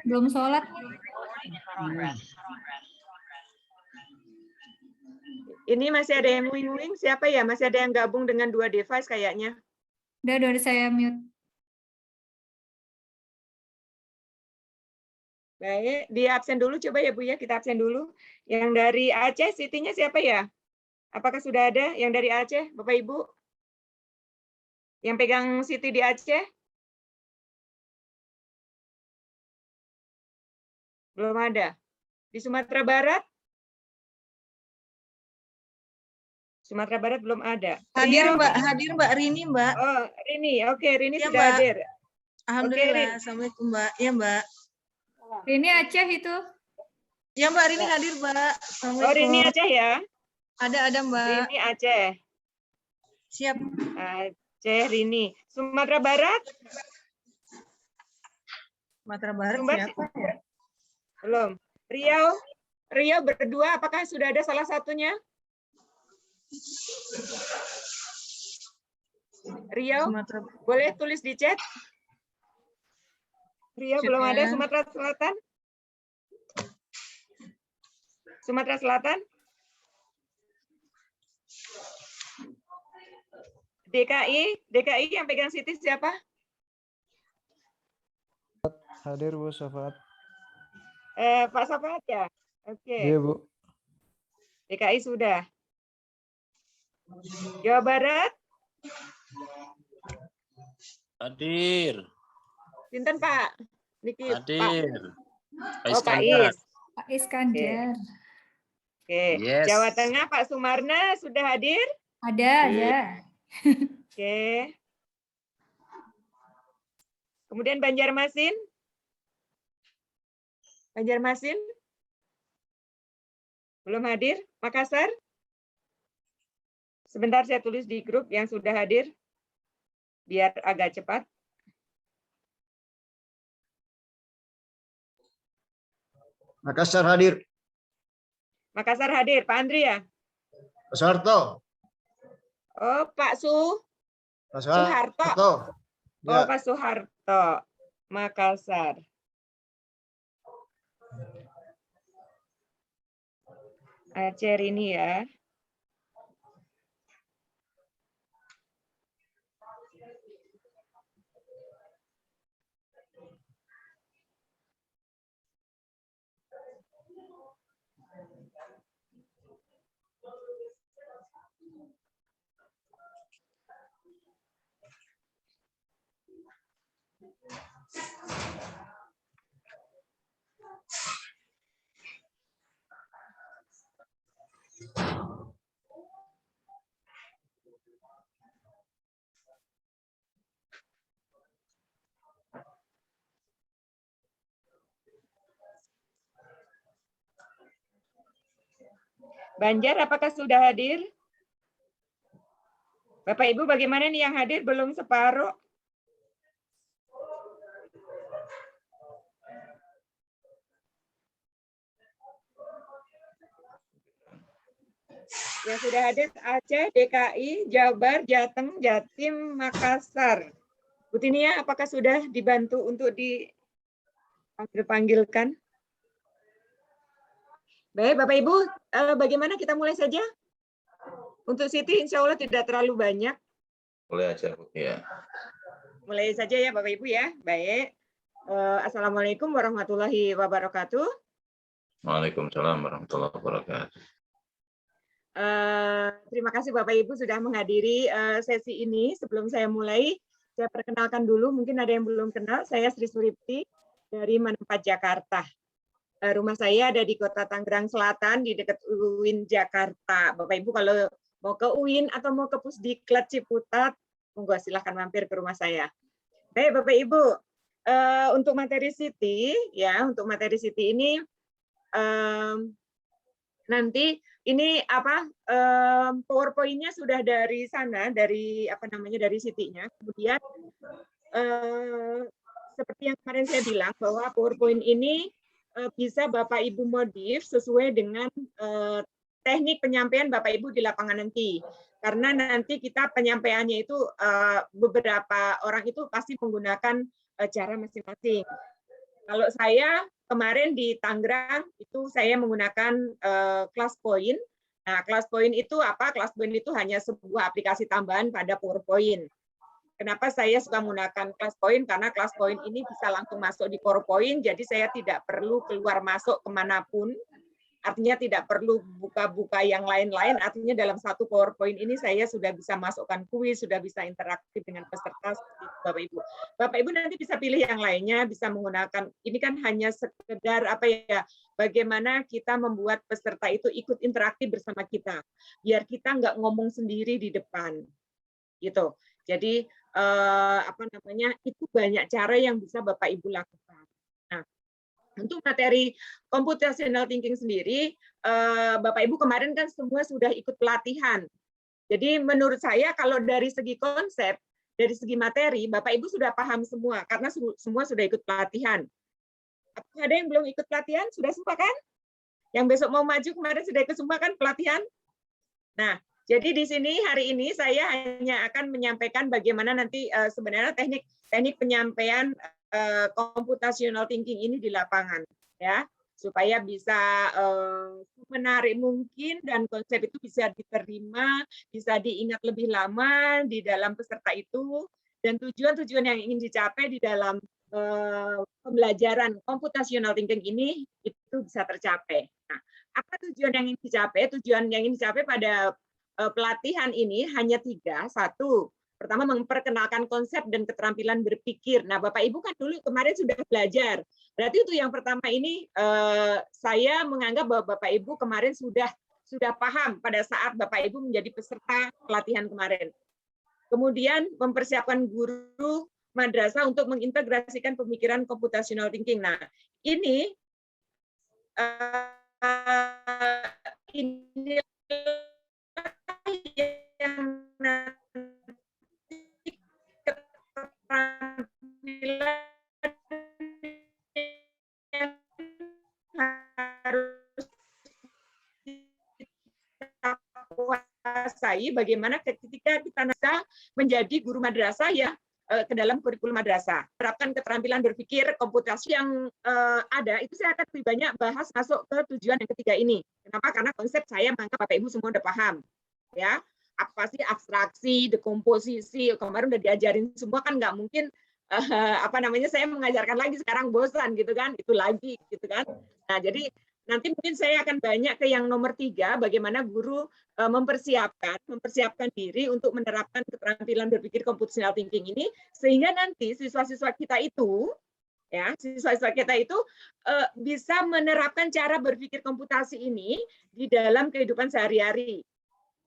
Belum sholat. Ini masih ada yang wing-wing. Siapa ya? Masih ada yang gabung dengan 2 device kayaknya. Udah saya mute. Baik, di absen dulu coba ya Bu ya, kita absen dulu. Yang dari Aceh, Sitinya siapa ya? Apakah sudah ada yang dari Aceh, Bapak Ibu? Yang pegang Siti di Aceh? Belum ada. Di Sumatera Barat? Sumatera Barat belum ada. Hadir Riau? Mbak Rini Mbak. Oh, Rini. Oke, Rini Ya, sudah Mbak. hadir. Alhamdulillah. Oke, Rin. Assalamualaikum Mbak. Ya Mbak. Ini Aceh itu. Ya Mbak Rini hadir Mbak. Oh, Assalamualaikum. Rini Aceh ya? Ada Mbak. Rini Aceh. Siap. Aceh, Rini. Sumatera Barat? Sumatera Barat Sumbar siapa? belum. Riau? Riau berdua, apakah sudah ada salah satunya? Riau, Sumatera. boleh tulis di chat. Riau Chat belum ya. ada. Sumatera Selatan? Sumatera Selatan? DKI yang pegang Siti siapa? Hadir Bu Syafaat. Pak Safaat ya? Oke. Iya Bu. DKI sudah. Jawa Barat? Hadir. Pinten Pak? Niki, Hadir. Pak. Oh, Pak Is. Pak Iskandar. Oke. Yes. Jawa Tengah Pak Sumarna sudah hadir? Ada. Oke. Kemudian Banjarmasin? Banjarmasin? Belum hadir? Makassar? Sebentar saya tulis di grup yang sudah hadir, biar agak cepat. Makassar hadir. Makassar hadir. Pak Andri ya? Pak Soeharto. Oh, Pak Pak Soeharto. Soeharto. Oh, Ya. Pak Soeharto. Makassar. Aceh ini ya. Banjar, apakah sudah hadir? Bapak Ibu, bagaimana nih yang hadir belum separuh? Yang sudah hadir Aceh, DKI, Jabar, Jateng, Jatim, Makassar. Bu Tinia, apakah sudah dibantu untuk dipanggilkan? Baik, Bapak Ibu, bagaimana kita mulai saja? Untuk Siti, insya Allah tidak terlalu banyak. Boleh aja, Bu. Ya. Mulai saja ya, Bapak Ibu ya. Baik. Assalamualaikum warahmatullahi wabarakatuh. Waalaikumsalam warahmatullahi wabarakatuh. Terima kasih Bapak Ibu sudah menghadiri sesi ini. Sebelum saya mulai, saya perkenalkan dulu, mungkin ada yang belum kenal, saya Sri Suripti dari Manempat, Jakarta. Rumah saya ada di Kota Tangerang Selatan, di dekat UIN Jakarta. Bapak Ibu kalau mau ke UIN atau mau ke Pusdiklat Ciputat, monggo silahkan mampir ke rumah saya. Baik Bapak Ibu, untuk materi Siti, ya untuk materi Siti ini nanti ini apa PowerPoint-nya sudah dari sana, dari apa namanya dari Sitinya. Kemudian seperti yang kemarin saya bilang bahwa PowerPoint ini bisa Bapak Ibu modif sesuai dengan teknik penyampaian Bapak Ibu di lapangan nanti. Karena nanti kita penyampaiannya itu beberapa orang itu pasti menggunakan cara masing-masing. Kalau saya kemarin di Tangerang itu saya menggunakan Class Point. Nah, Class Point itu apa? Class Point itu hanya sebuah aplikasi tambahan pada PowerPoint. Kenapa saya suka menggunakan Class Point? Karena Class Point ini bisa langsung masuk di PowerPoint, jadi saya tidak perlu keluar masuk kemanapun. Artinya tidak perlu buka-buka yang lain-lain, artinya dalam satu PowerPoint ini saya sudah bisa masukkan kuis, sudah bisa interaktif dengan peserta, Bapak Ibu. Bapak Ibu nanti bisa pilih yang lainnya, bisa menggunakan, ini kan hanya sekedar apa ya, bagaimana kita membuat peserta itu ikut interaktif bersama kita, biar kita nggak ngomong sendiri di depan, gitu. Jadi apa namanya, itu banyak cara yang bisa Bapak Ibu lakukan. Nah, untuk materi computational thinking sendiri, Bapak Ibu kemarin kan semua sudah ikut pelatihan. Jadi menurut saya kalau dari segi konsep, dari segi materi, Bapak Ibu sudah paham semua karena semua sudah ikut pelatihan. Apakah ada yang belum ikut pelatihan? Sudah semua kan? Yang besok mau maju kemarin sudah ikut semua kan pelatihan? Nah, jadi di sini hari ini saya hanya akan menyampaikan bagaimana nanti sebenarnya teknik penyampaian computational thinking ini di lapangan, ya, supaya bisa menarik mungkin dan konsep itu bisa diterima, bisa diingat lebih lama di dalam peserta itu, dan tujuan-tujuan yang ingin dicapai di dalam pembelajaran computational thinking ini itu bisa tercapai. Nah, apa tujuan yang ingin dicapai? Tujuan yang ingin dicapai pada pelatihan ini hanya 3. 1, pertama memperkenalkan konsep dan keterampilan berpikir. Nah, Bapak Ibu kan dulu kemarin sudah belajar. Berarti untuk yang pertama ini saya menganggap bahwa Bapak Ibu kemarin sudah paham pada saat Bapak Ibu menjadi peserta pelatihan kemarin. Kemudian mempersiapkan guru madrasah untuk mengintegrasikan pemikiran computational thinking. Nah, ini yang harus kita kuasai bagaimana ketika kita menjadi guru madrasah ya ke dalam kurikulum madrasah. Terapkan keterampilan berpikir komputasi yang ada, itu saya akan lebih banyak bahas masuk ke tujuan yang ketiga ini. Kenapa? Karena konsep saya menganggap Bapak Ibu semua udah paham. Ya, apa sih abstraksi, dekomposisi, kemarin udah diajarin semua kan, nggak mungkin apa namanya saya mengajarkan lagi sekarang bosan gitu kan, itu lagi gitu kan. Nah, jadi nanti mungkin saya akan banyak ke yang nomor 3, bagaimana guru mempersiapkan diri untuk menerapkan keterampilan berpikir computational thinking ini, sehingga nanti siswa-siswa kita itu bisa menerapkan cara berpikir komputasi ini di dalam kehidupan sehari-hari.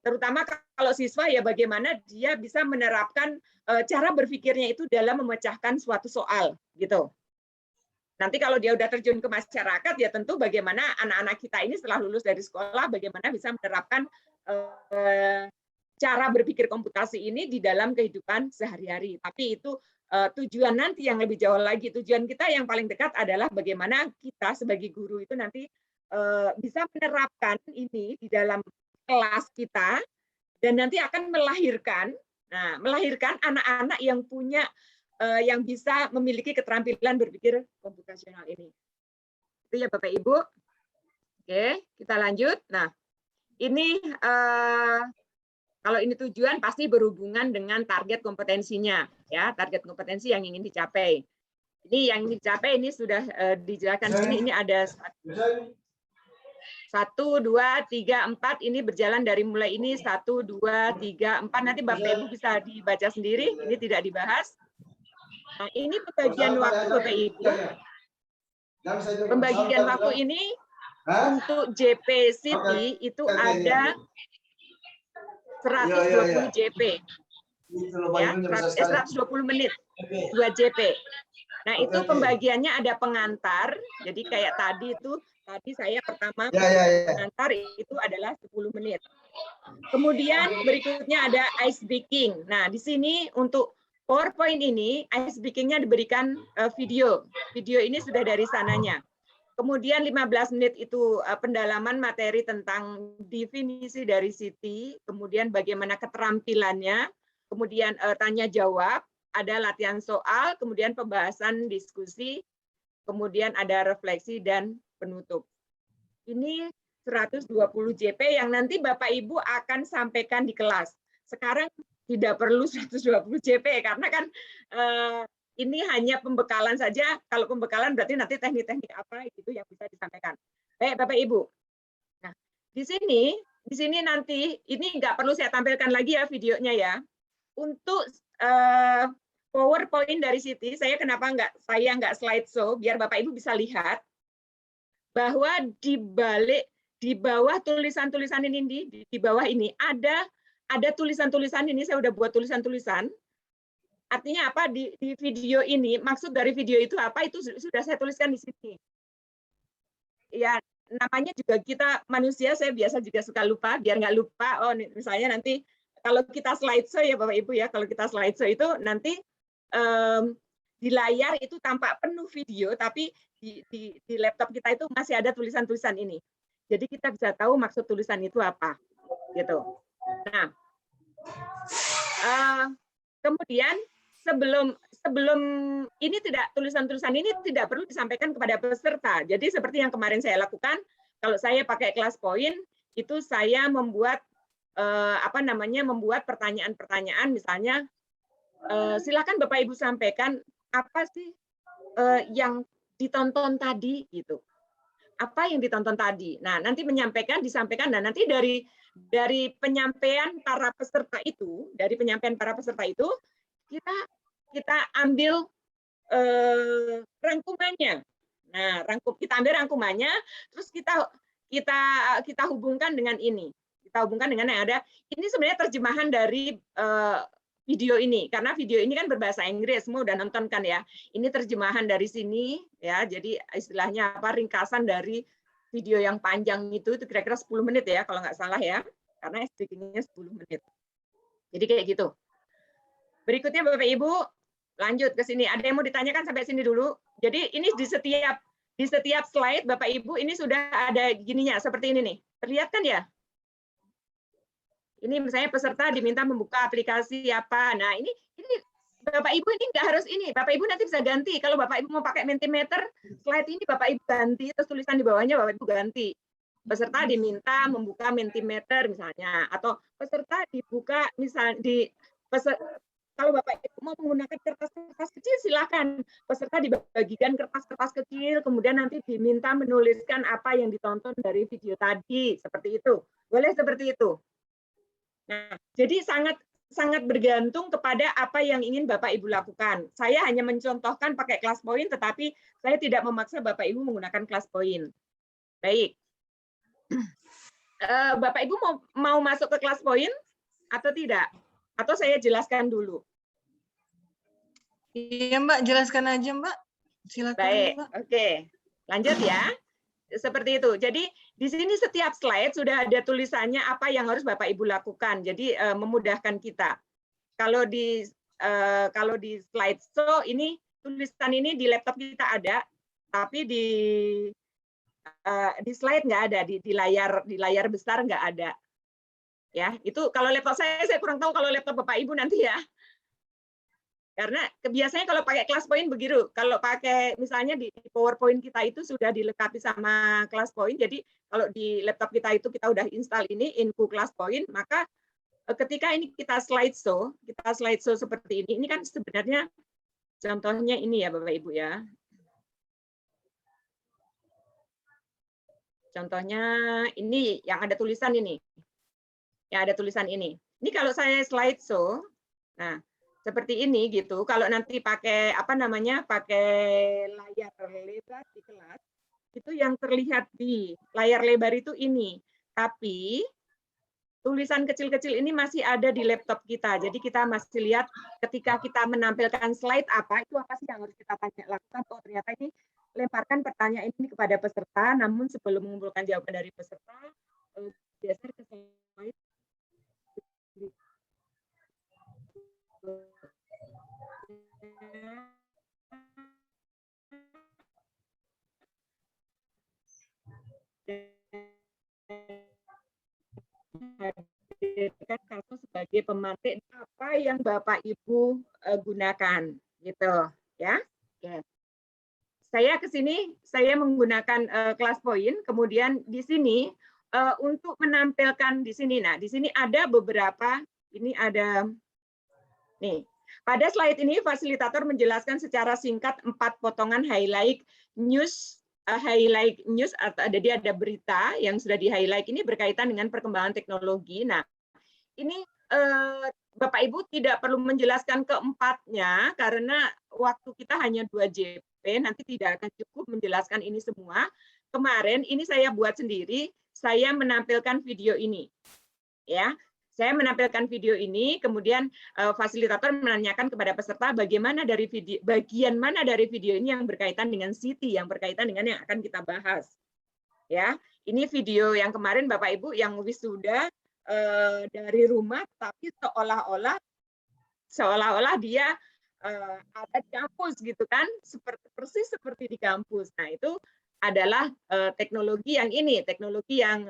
Terutama kalau siswa ya bagaimana dia bisa menerapkan cara berpikirnya itu dalam memecahkan suatu soal gitu. Nanti kalau dia udah terjun ke masyarakat ya tentu bagaimana anak-anak kita ini setelah lulus dari sekolah bagaimana bisa menerapkan cara berpikir komputasi ini di dalam kehidupan sehari-hari. Tapi itu tujuan nanti yang lebih jauh lagi. Tujuan kita yang paling dekat adalah bagaimana kita sebagai guru itu nanti bisa menerapkan ini di dalam kelas kita dan nanti akan melahirkan anak-anak yang punya yang bisa memiliki keterampilan berpikir komputasional ini. Itu ya Bapak Ibu. Oke, kita lanjut. Nah, ini kalau ini tujuan pasti berhubungan dengan target kompetensinya, ya, target kompetensi yang ingin dicapai. Ini yang ingin dicapai ini sudah dijelaskan di sini. Ini ada 1, 2, 3, 4 ini berjalan dari mulai ini 1, 2, 3, 4 nanti Bapak Ibu bisa dibaca sendiri, ini tidak dibahas. Nah, ini pembagian waktu Bapak Ibu. Pembagian waktu ini untuk JP City itu ada 120 JP. Ya, 120 menit 2 JP. Nah, itu pembagiannya ada pengantar. Jadi kayak tadi itu saya pertama pengantar itu adalah 10 menit. Kemudian berikutnya ada ice breaking. Nah, di sini untuk PowerPoint ini ice breaking-nya diberikan video. Video ini sudah dari sananya. Kemudian 15 menit itu pendalaman materi tentang definisi dari Siti, kemudian bagaimana keterampilannya, kemudian tanya jawab, ada latihan soal, kemudian pembahasan diskusi, kemudian ada refleksi dan penutup. Ini 120 JP yang nanti Bapak Ibu akan sampaikan di kelas. Sekarang tidak perlu 120 JP karena kan ini hanya pembekalan saja. Kalau pembekalan berarti nanti teknik-teknik apa itu yang bisa disampaikan. Baik Bapak Ibu. Nah, di sini nanti ini nggak perlu saya tampilkan lagi ya videonya ya. Untuk PowerPoint dari Siti, saya kenapa nggak slideshow biar Bapak Ibu bisa lihat bahwa di bawah tulisan-tulisan ini di bawah ini ada tulisan-tulisan ini, saya udah buat tulisan-tulisan. Artinya apa di video ini, maksud dari video itu apa itu sudah saya tuliskan di sini. Ya, namanya juga kita manusia, saya biasa juga suka lupa, biar nggak lupa. Oh, misalnya nanti kalau kita slideshow ya Bapak Ibu ya, kalau kita slideshow itu nanti di layar itu tampak penuh video, tapi di laptop kita itu masih ada tulisan-tulisan ini. Jadi kita bisa tahu maksud tulisan itu apa, gitu. Nah, kemudian sebelum ini tulisan-tulisan ini tidak perlu disampaikan kepada peserta. Jadi seperti yang kemarin saya lakukan, kalau saya pakai kelas point itu saya membuat membuat pertanyaan-pertanyaan, misalnya silakan Bapak Ibu sampaikan apa sih yang ditonton tadi gitu. Apa yang ditonton tadi. Nah, nanti disampaikan dan nanti dari penyampaian para peserta itu, kita ambil rangkumannya. Nah, kita ambil rangkumannya, terus kita hubungkan dengan ini. Kita hubungkan dengan yang ada. Ini sebenarnya terjemahan dari video ini, karena video ini kan berbahasa Inggris, semua udah nonton kan ya. Ini terjemahan dari sini ya, jadi istilahnya apa, ringkasan dari video yang panjang itu kira-kira 10 menit ya kalau nggak salah ya, karena speakingnya 10 menit. Jadi kayak gitu. Berikutnya Bapak Ibu lanjut ke sini. Ada yang mau ditanyakan sampai sini dulu? Jadi ini di setiap slide Bapak Ibu ini sudah ada gininya seperti ini nih. Terlihat kan ya? Ini misalnya peserta diminta membuka aplikasi apa. Nah, ini Bapak Ibu ini nggak harus ini. Bapak Ibu nanti bisa ganti. Kalau Bapak Ibu mau pakai Mentimeter, slide ini Bapak Ibu ganti, terus tulisan di bawahnya Bapak Ibu ganti. Peserta diminta membuka Mentimeter misalnya, atau peserta dibuka misalnya kalau Bapak Ibu mau menggunakan kertas-kertas kecil silakan. Peserta dibagikan kertas-kertas kecil, kemudian nanti diminta menuliskan apa yang ditonton dari video tadi, seperti itu. Boleh seperti itu. Nah, jadi sangat bergantung kepada apa yang ingin Bapak Ibu lakukan. Saya hanya mencontohkan pakai kelas point, tetapi saya tidak memaksa Bapak Ibu menggunakan kelas point. Baik. Bapak Ibu mau masuk ke kelas point atau tidak? Atau saya jelaskan dulu? Iya Mbak, jelaskan aja Mbak. Silakan. Baik, Mbak. oke. Lanjut ya. Seperti itu. Jadi di sini setiap slide sudah ada tulisannya apa yang harus Bapak Ibu lakukan. Jadi memudahkan kita. Kalau di slideshow ini tulisan ini di laptop kita ada, tapi di slide nggak ada, di layar besar nggak ada. Ya, itu kalau laptop saya kurang tahu kalau laptop Bapak Ibu nanti ya. Karena biasanya kalau pakai kelas point begitu, kalau pakai misalnya di PowerPoint kita itu sudah dilengkapi sama kelas point, jadi kalau di laptop kita itu kita udah install ini info kelas point, maka ketika ini kita slideshow seperti ini kan sebenarnya contohnya ini ya Bapak Ibu ya. Contohnya ini yang ada tulisan ini. Yang ada tulisan ini. Ini kalau saya slideshow, nah seperti ini gitu. Kalau nanti pakai pakai layar lebar di kelas, itu yang terlihat di layar lebar itu ini. Tapi tulisan kecil-kecil ini masih ada di laptop kita. Jadi kita masih lihat ketika kita menampilkan slide apa sih yang harus kita lakukan. Oh ternyata ini lemparkan pertanyaan ini kepada peserta. Namun sebelum mengumpulkan jawaban dari peserta, geser ke slide. Hadirkan kartu sebagai pemantik apa yang Bapak Ibu gunakan gitu ya. Oke. Saya ke sini, saya menggunakan kelas point, kemudian di sini untuk menampilkan di sini. Nah, di sini ada beberapa, ini ada, nih. Pada slide ini, fasilitator menjelaskan secara singkat 4 potongan highlight news, jadi ada berita yang sudah di-highlight ini berkaitan dengan perkembangan teknologi. Nah, ini Bapak Ibu tidak perlu menjelaskan keempatnya karena waktu kita hanya 2 JP, nanti tidak akan cukup menjelaskan ini semua. Kemarin ini saya buat sendiri, saya menampilkan video ini. Ya, saya menampilkan video ini, kemudian fasilitator menanyakan kepada peserta bagaimana dari video, bagian mana dari video ini yang berkaitan dengan Siti, yang berkaitan dengan yang akan kita bahas. Ya, ini video yang kemarin Bapak Ibu yang wisuda dari rumah, tapi seolah-olah dia ada di kampus gitu kan, persis seperti di kampus. Nah, itu adalah teknologi yang ini, teknologi yang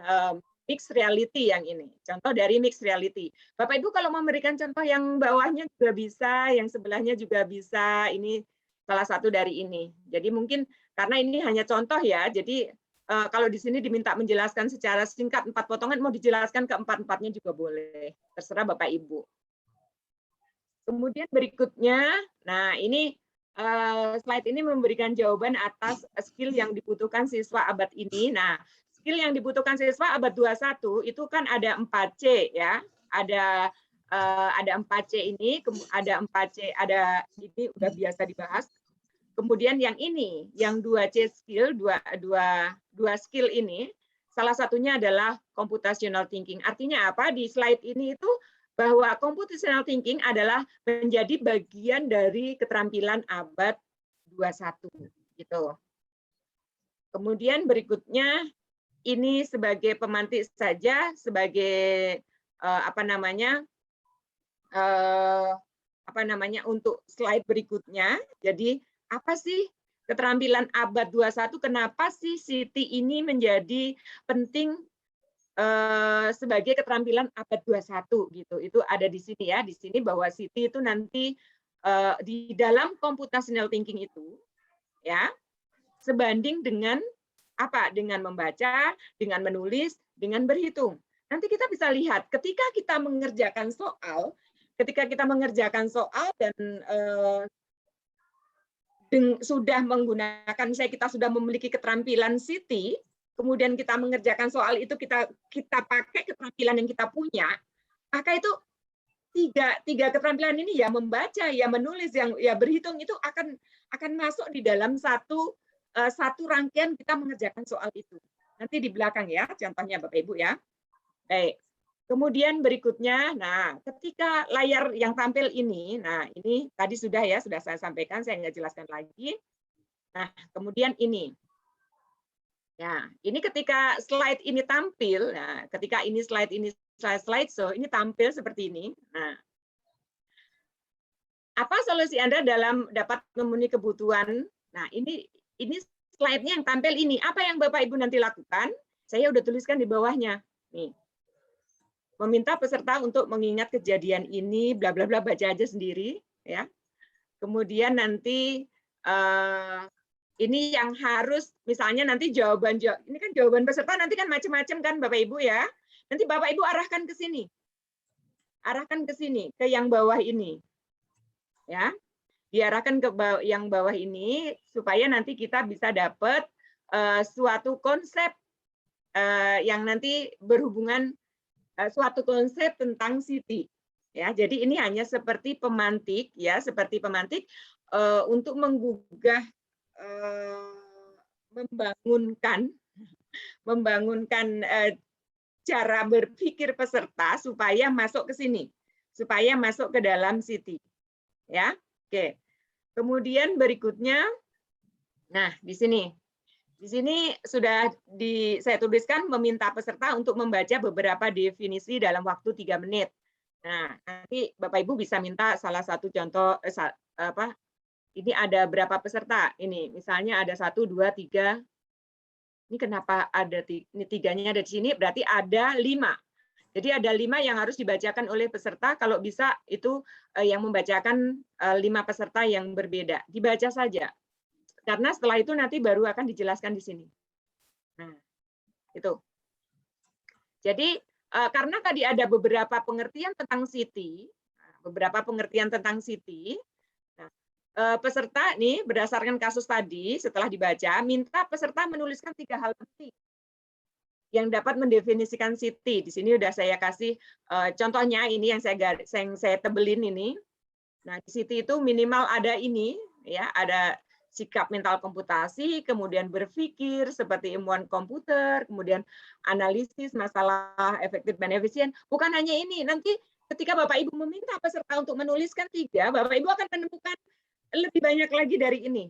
mixed reality yang ini. Contoh dari mixed reality. Bapak Ibu kalau memberikan contoh yang bawahnya juga bisa, yang sebelahnya juga bisa. Ini salah satu dari ini. Jadi mungkin karena ini hanya contoh ya, jadi kalau di sini diminta menjelaskan secara singkat 4 potongan, mau dijelaskan ke 4-4-nya juga boleh. Terserah Bapak Ibu. Kemudian berikutnya, nah ini slide ini memberikan jawaban atas skill yang dibutuhkan siswa abad ini. Nah, skill yang dibutuhkan siswa abad 21 itu kan ada 4C ya. Ada 4C ini, ada 4C, ada ini udah biasa dibahas. Kemudian yang ini, yang 2C skill, dua skill ini, salah satunya adalah computational thinking. Artinya apa? Di slide ini itu bahwa computational thinking adalah menjadi bagian dari keterampilan abad 21 gitu. Kemudian berikutnya ini sebagai pemantik saja, sebagai untuk slide berikutnya. Jadi apa sih keterampilan abad 21? Kenapa sih Siti ini menjadi penting sebagai keterampilan abad 21 gitu. Itu ada di sini ya, di sini bahwa Siti itu nanti di dalam computational thinking itu ya sebanding dengan apa? Dengan membaca, dengan menulis, dengan berhitung. Nanti kita bisa lihat ketika kita mengerjakan soal dan sudah menggunakan, misalnya kita sudah memiliki keterampilan Siti, kemudian kita mengerjakan soal itu, kita pakai keterampilan yang kita punya, maka itu tiga keterampilan ini ya membaca, ya menulis, yang ya berhitung itu akan masuk di dalam satu rangkaian kita mengerjakan soal itu. Nanti di belakang ya, contohnya Bapak Ibu ya. Baik. Kemudian berikutnya, nah ketika layar yang tampil ini, nah ini tadi sudah saya sampaikan, saya nggak jelaskan lagi. Nah kemudian ini, ya ini ketika slide ini tampil, nah ketika ini slide so ini tampil seperti ini. Nah, apa solusi Anda dalam dapat memenuhi kebutuhan? Nah ini slide-nya yang tampil ini. Apa yang Bapak Ibu nanti lakukan? Saya udah tuliskan di bawahnya. Nih. Meminta peserta untuk mengingat kejadian ini, bla bla bla, baca aja sendiri ya. Kemudian nanti ini yang harus, misalnya nanti ini kan jawaban peserta nanti kan macam-macam kan Bapak Ibu ya. Nanti Bapak Ibu arahkan ke sini. Arahkan ke sini, ke yang bawah ini. Ya. Diarahkan ke yang bawah ini supaya nanti kita bisa dapat suatu konsep yang nanti berhubungan suatu konsep tentang Siti. Ya, jadi ini hanya seperti pemantik ya, untuk menggugah, membangunkan cara berpikir peserta supaya masuk ke sini, supaya masuk ke dalam Siti. Ya, oke. Kemudian berikutnya, nah di sini sudah saya tuliskan meminta peserta untuk membaca beberapa definisi dalam waktu 3 menit. Nah, nanti Bapak Ibu bisa minta salah satu contoh ini ada berapa peserta? Ini misalnya ada 1 2 3. Ini kenapa ada ini 3-nya ada di sini? Berarti ada 5. Jadi ada 5 yang harus dibacakan oleh peserta. Kalau bisa itu yang membacakan 5 peserta yang berbeda. Dibaca saja. Karena setelah itu nanti baru akan dijelaskan di sini. Nah, itu. Jadi karena tadi ada beberapa pengertian tentang Siti, nah, peserta nih berdasarkan kasus tadi setelah dibaca, minta peserta menuliskan 3 hal penting yang dapat mendefinisikan Siti. Di sini udah saya kasih contohnya ini yang saya tebelin ini. Nah, di Siti itu minimal ada ini, ya, ada sikap mental komputasi, kemudian berpikir seperti ilmuwan komputer, kemudian analisis masalah efektif dan efisien. Bukan hanya ini, nanti ketika Bapak Ibu meminta peserta untuk menuliskan 3, Bapak Ibu akan menemukan lebih banyak lagi dari ini,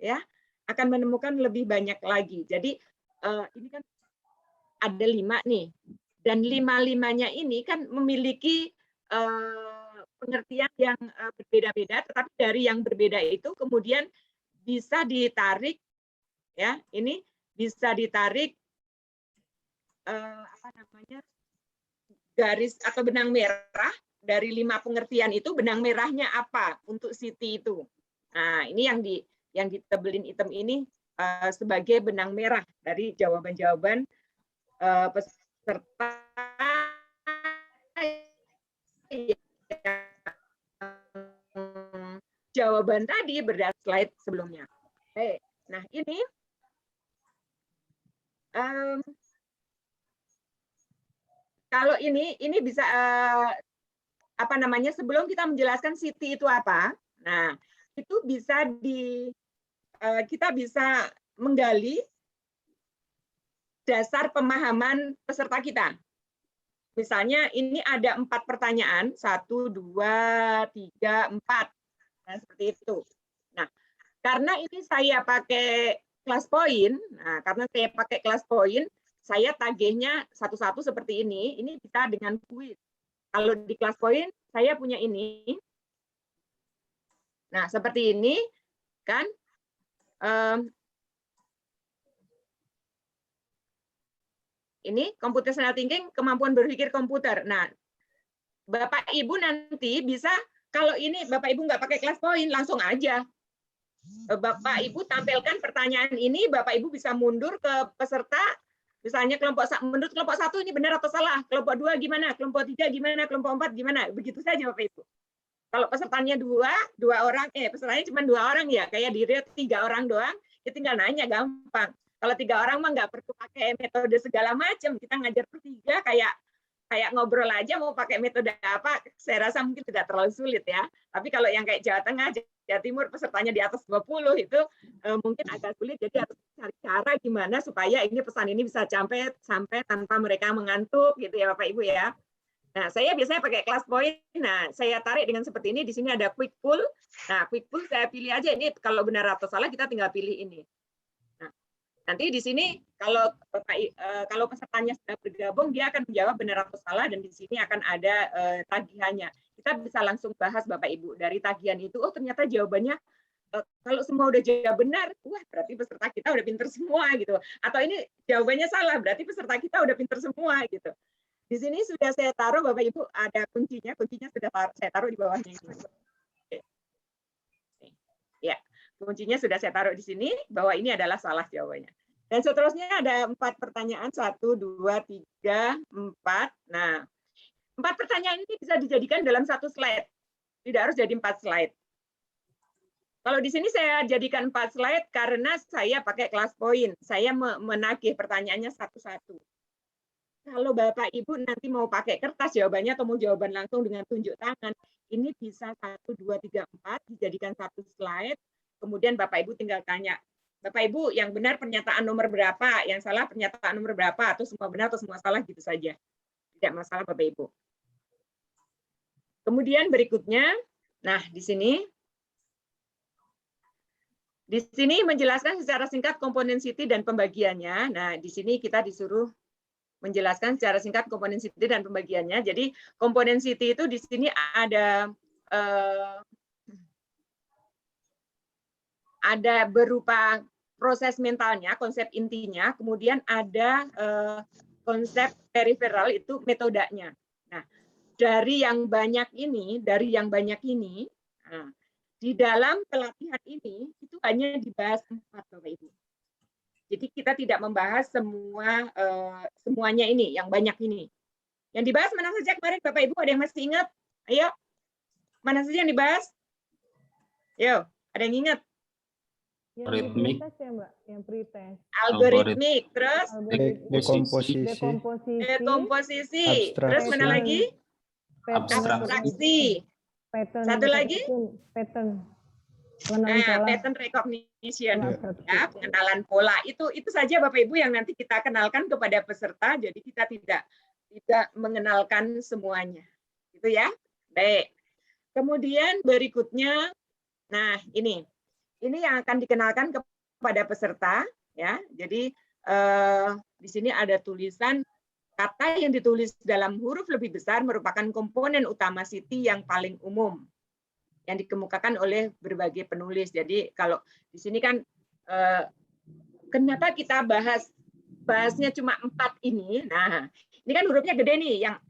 ya, akan menemukan lebih banyak lagi. Jadi ini kan ada 5 nih, dan 5-5-nya ini kan memiliki pengertian yang berbeda-beda, tetapi dari yang berbeda itu kemudian bisa ditarik, ya, ini bisa ditarik garis atau benang merah dari 5 pengertian itu. Benang merahnya apa untuk Siti itu? Nah, ini yang ditebelin hitam ini sebagai benang merah dari jawaban-jawaban peserta jawaban tadi berdasarkan slide sebelumnya. Oke, nah ini kalau ini bisa apa namanya, sebelum kita menjelaskan Siti itu apa, nah itu bisa kita bisa menggali dasar pemahaman peserta kita. Misalnya ini ada 4 pertanyaan, 1, 2, 3, 4. Nah, seperti itu. Nah, karena ini saya pakai kelas poin, saya tagihnya satu-satu seperti ini bisa dengan kuis. Kalau di kelas poin, saya punya ini. Nah, seperti ini, kan. Ini computational thinking, kemampuan berpikir komputer. Nah, Bapak Ibu nanti bisa, kalau ini Bapak Ibu nggak pakai kelas poin, langsung aja. Bapak Ibu tampilkan pertanyaan ini, Bapak Ibu bisa mundur ke peserta, misalnya menurut kelompok 1 ini benar atau salah, kelompok 2 gimana, kelompok 3 gimana, kelompok 4 gimana, begitu saja Bapak Ibu. Kalau pesertanya 2 orang, pesertanya cuma 2 orang ya, kayak di Rio 3 orang doang, ya tinggal nanya, gampang. Kalau 3 orang mah nggak perlu pakai metode segala macam, kita ngajar bertiga kayak ngobrol aja, mau pakai metode apa, saya rasa mungkin tidak terlalu sulit ya. Tapi kalau yang kayak Jawa Tengah, Jawa Timur pesertanya di atas 20 itu mungkin agak sulit, jadi harus cari cara gimana supaya ini pesan ini bisa sampai tanpa mereka mengantuk gitu ya Bapak Ibu ya. Nah, saya biasanya pakai kelas poin. Nah, saya tarik dengan seperti ini. Di sini ada quick pull. Nah, quick pull saya pilih aja ini, kalau benar atau salah kita tinggal pilih ini. Nah, nanti di sini kalau pesertanya sudah bergabung, dia akan menjawab benar atau salah, dan di sini akan ada tagihannya. Kita bisa langsung bahas Bapak Ibu dari tagihan itu. Oh, ternyata jawabannya kalau semua udah jawab benar, wah berarti peserta kita udah pinter semua gitu. Atau ini jawabannya salah, berarti peserta kita udah pinter semua gitu. Di sini sudah saya taruh Bapak Ibu, ada kuncinya sudah saya taruh di bawahnya. Ya, kuncinya sudah saya taruh di sini, bahwa ini adalah salah jawabannya. Dan seterusnya ada 4 pertanyaan, 1, 2, 3, 4. Nah, 4 pertanyaan ini bisa dijadikan dalam 1 slide. Tidak harus jadi 4 slide. Kalau di sini saya jadikan 4 slide karena saya pakai kelas poin. Saya menagih pertanyaannya satu-satu. Kalau Bapak Ibu nanti mau pakai kertas jawabannya atau mau jawaban langsung dengan tunjuk tangan, ini bisa 1, 2, 3, 4 dijadikan 1 slide, kemudian Bapak Ibu tinggal tanya, Bapak Ibu yang benar pernyataan nomor berapa, yang salah pernyataan nomor berapa, atau semua benar atau semua salah, gitu saja. Tidak masalah Bapak Ibu. Kemudian berikutnya, nah di sini menjelaskan secara singkat komponen Siti dan pembagiannya. Nah, di sini kita disuruh menjelaskan secara singkat komponen Siti dan pembagiannya. Jadi komponen Siti itu di sini ada berupa proses mentalnya, konsep intinya, kemudian ada konsep periferal itu metodenya. Nah, dari yang banyak ini, nah, di dalam pelatihan ini itu hanya dibahas 4, Bapak Ibu. Jadi kita tidak membahas semuanya ini, yang banyak ini. Yang dibahas mana saja kemarin Bapak Ibu, ada yang masih ingat? Ayo, mana saja yang dibahas? Yo, ada yang ingat? Algoritmik ya Mbak, yang pretest. Algoritmik, terus Dekomposisi, dekomposisi, Abstraksi. terus mana lagi? Abstraksi. Pattern. Satu lagi? Pattern. Pattern recognition, ya, pengenalan pola. Itu saja Bapak Ibu yang nanti kita kenalkan kepada peserta. Jadi kita tidak mengenalkan semuanya, gitu ya. Baik. Kemudian berikutnya, nah ini yang akan dikenalkan kepada peserta, ya. Jadi di sini ada tulisan kata yang ditulis dalam huruf lebih besar merupakan komponen utama Siti yang paling umum yang dikemukakan oleh berbagai penulis. Jadi kalau di sini kan kenapa kita bahasnya cuma 4 ini? Nah, ini kan hurufnya gede nih, yang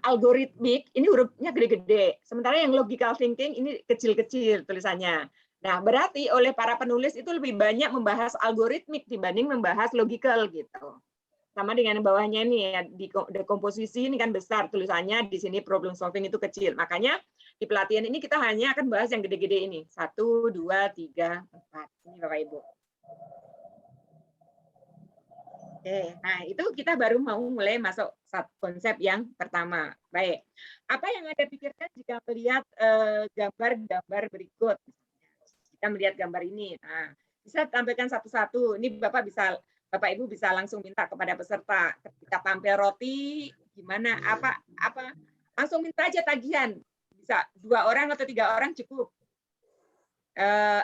algoritmik ini hurufnya gede-gede. Sementara yang logical thinking ini kecil-kecil tulisannya. Nah, berarti oleh para penulis itu lebih banyak membahas algoritmik dibanding membahas logical gitu. Sama dengan bawahnya ini ya, di dekomposisi ini kan besar tulisannya, di sini problem solving itu kecil. Makanya di pelatihan ini kita hanya akan bahas yang gede-gede ini. 1, 2, 3, 4. Ini Bapak Ibu. Oke, nah itu kita baru mau mulai masuk konsep yang pertama. Baik, apa yang Anda pikirkan jika melihat gambar-gambar berikut? Kita melihat gambar ini. Nah, bisa tampilkan satu-satu. Ini Bapak Ibu bisa langsung minta kepada peserta ketika tampil roti gimana apa langsung minta aja tagihan. Bisa 2 orang atau 3 orang cukup.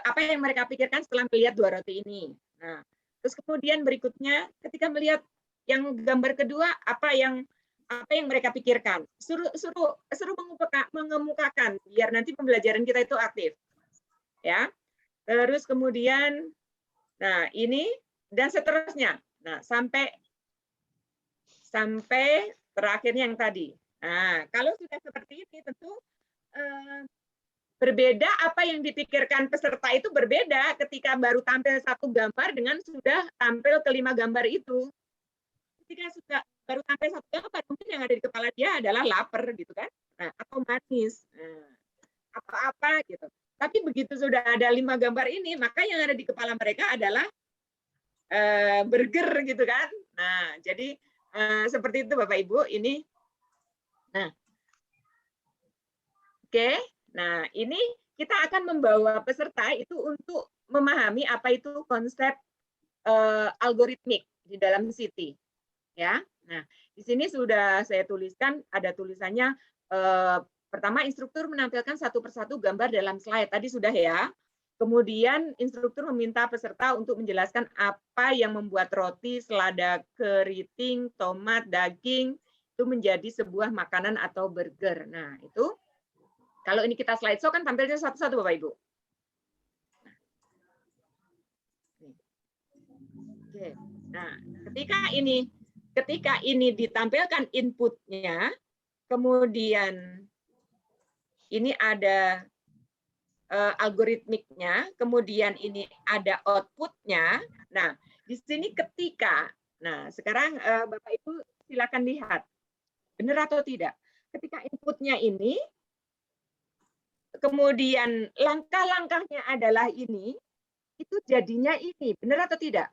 Apa yang mereka pikirkan setelah melihat 2 roti ini. Nah, terus kemudian berikutnya ketika melihat yang gambar kedua apa yang mereka pikirkan. Suruh mengemukakan biar nanti pembelajaran kita itu aktif. Ya. Terus kemudian nah, ini dan seterusnya. Nah, sampai terakhirnya yang tadi. Nah, kalau sudah seperti ini tentu berbeda apa yang dipikirkan peserta itu berbeda ketika baru tampil 1 gambar dengan sudah tampil ke 5 gambar itu. Ketika sudah baru tampil 1 gambar, mungkin yang ada di kepala dia adalah lapar gitu kan. Nah, atau manis. Nah, apa-apa gitu. Tapi begitu sudah ada 5 gambar ini, maka yang ada di kepala mereka adalah burger gitu kan. Nah, jadi seperti itu Bapak Ibu ini. Nah, oke. Nah, ini kita akan membawa peserta itu untuk memahami apa itu konsep algoritmik di dalam Siti. Ya. Nah, di sini sudah saya tuliskan, ada tulisannya pertama instruktur menampilkan satu persatu gambar dalam slide. Tadi sudah ya. Kemudian instruktur meminta peserta untuk menjelaskan apa yang membuat roti, selada keriting, tomat, daging itu menjadi sebuah makanan atau burger. Nah, itu kalau ini kita slideshow kan tampilnya satu-satu Bapak Ibu. Oke. Nah, ketika ini ditampilkan inputnya, kemudian ini ada algoritmiknya, kemudian ini ada outputnya. Nah, di sini nah sekarang Bapak Ibu silakan lihat, benar atau tidak. Ketika inputnya ini, kemudian langkah-langkahnya adalah ini, itu jadinya ini, benar atau tidak?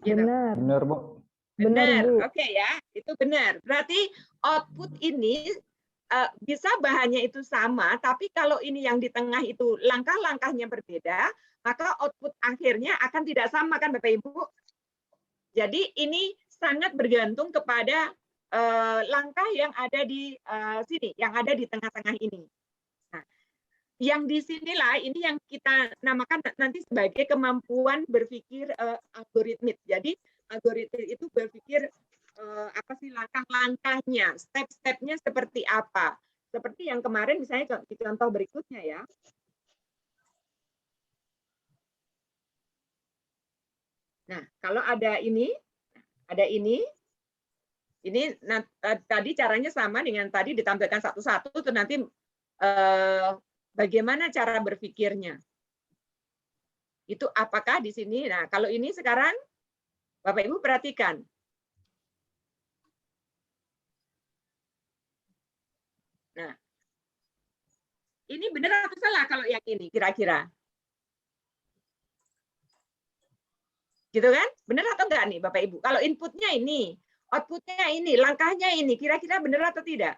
Benar. Benar, Bu. Benar, Bu. oke ya, itu benar. Berarti output ini bisa bahannya itu sama, tapi kalau ini yang di tengah itu langkah-langkahnya berbeda, maka output akhirnya akan tidak sama kan Bapak Ibu? Jadi ini sangat bergantung kepada langkah yang ada di sini, yang ada di tengah-tengah ini. Nah, yang di sinilah ini yang kita namakan nanti sebagai kemampuan berpikir algoritmik. Jadi algoritmik itu berpikir apa sih langkah-langkahnya, step-stepnya seperti apa. Seperti yang kemarin misalnya di contoh berikutnya ya. Nah, kalau ada ini, Ini tadi caranya sama dengan tadi ditampilkan satu-satu, tuh nanti bagaimana cara berpikirnya. Itu apakah di sini, nah kalau ini sekarang Bapak Ibu perhatikan. Nah, ini benar atau salah kalau yang ini kira-kira? Gitu kan? Benar atau enggak nih Bapak Ibu? Kalau inputnya ini, outputnya ini, langkahnya ini, kira-kira benar atau tidak?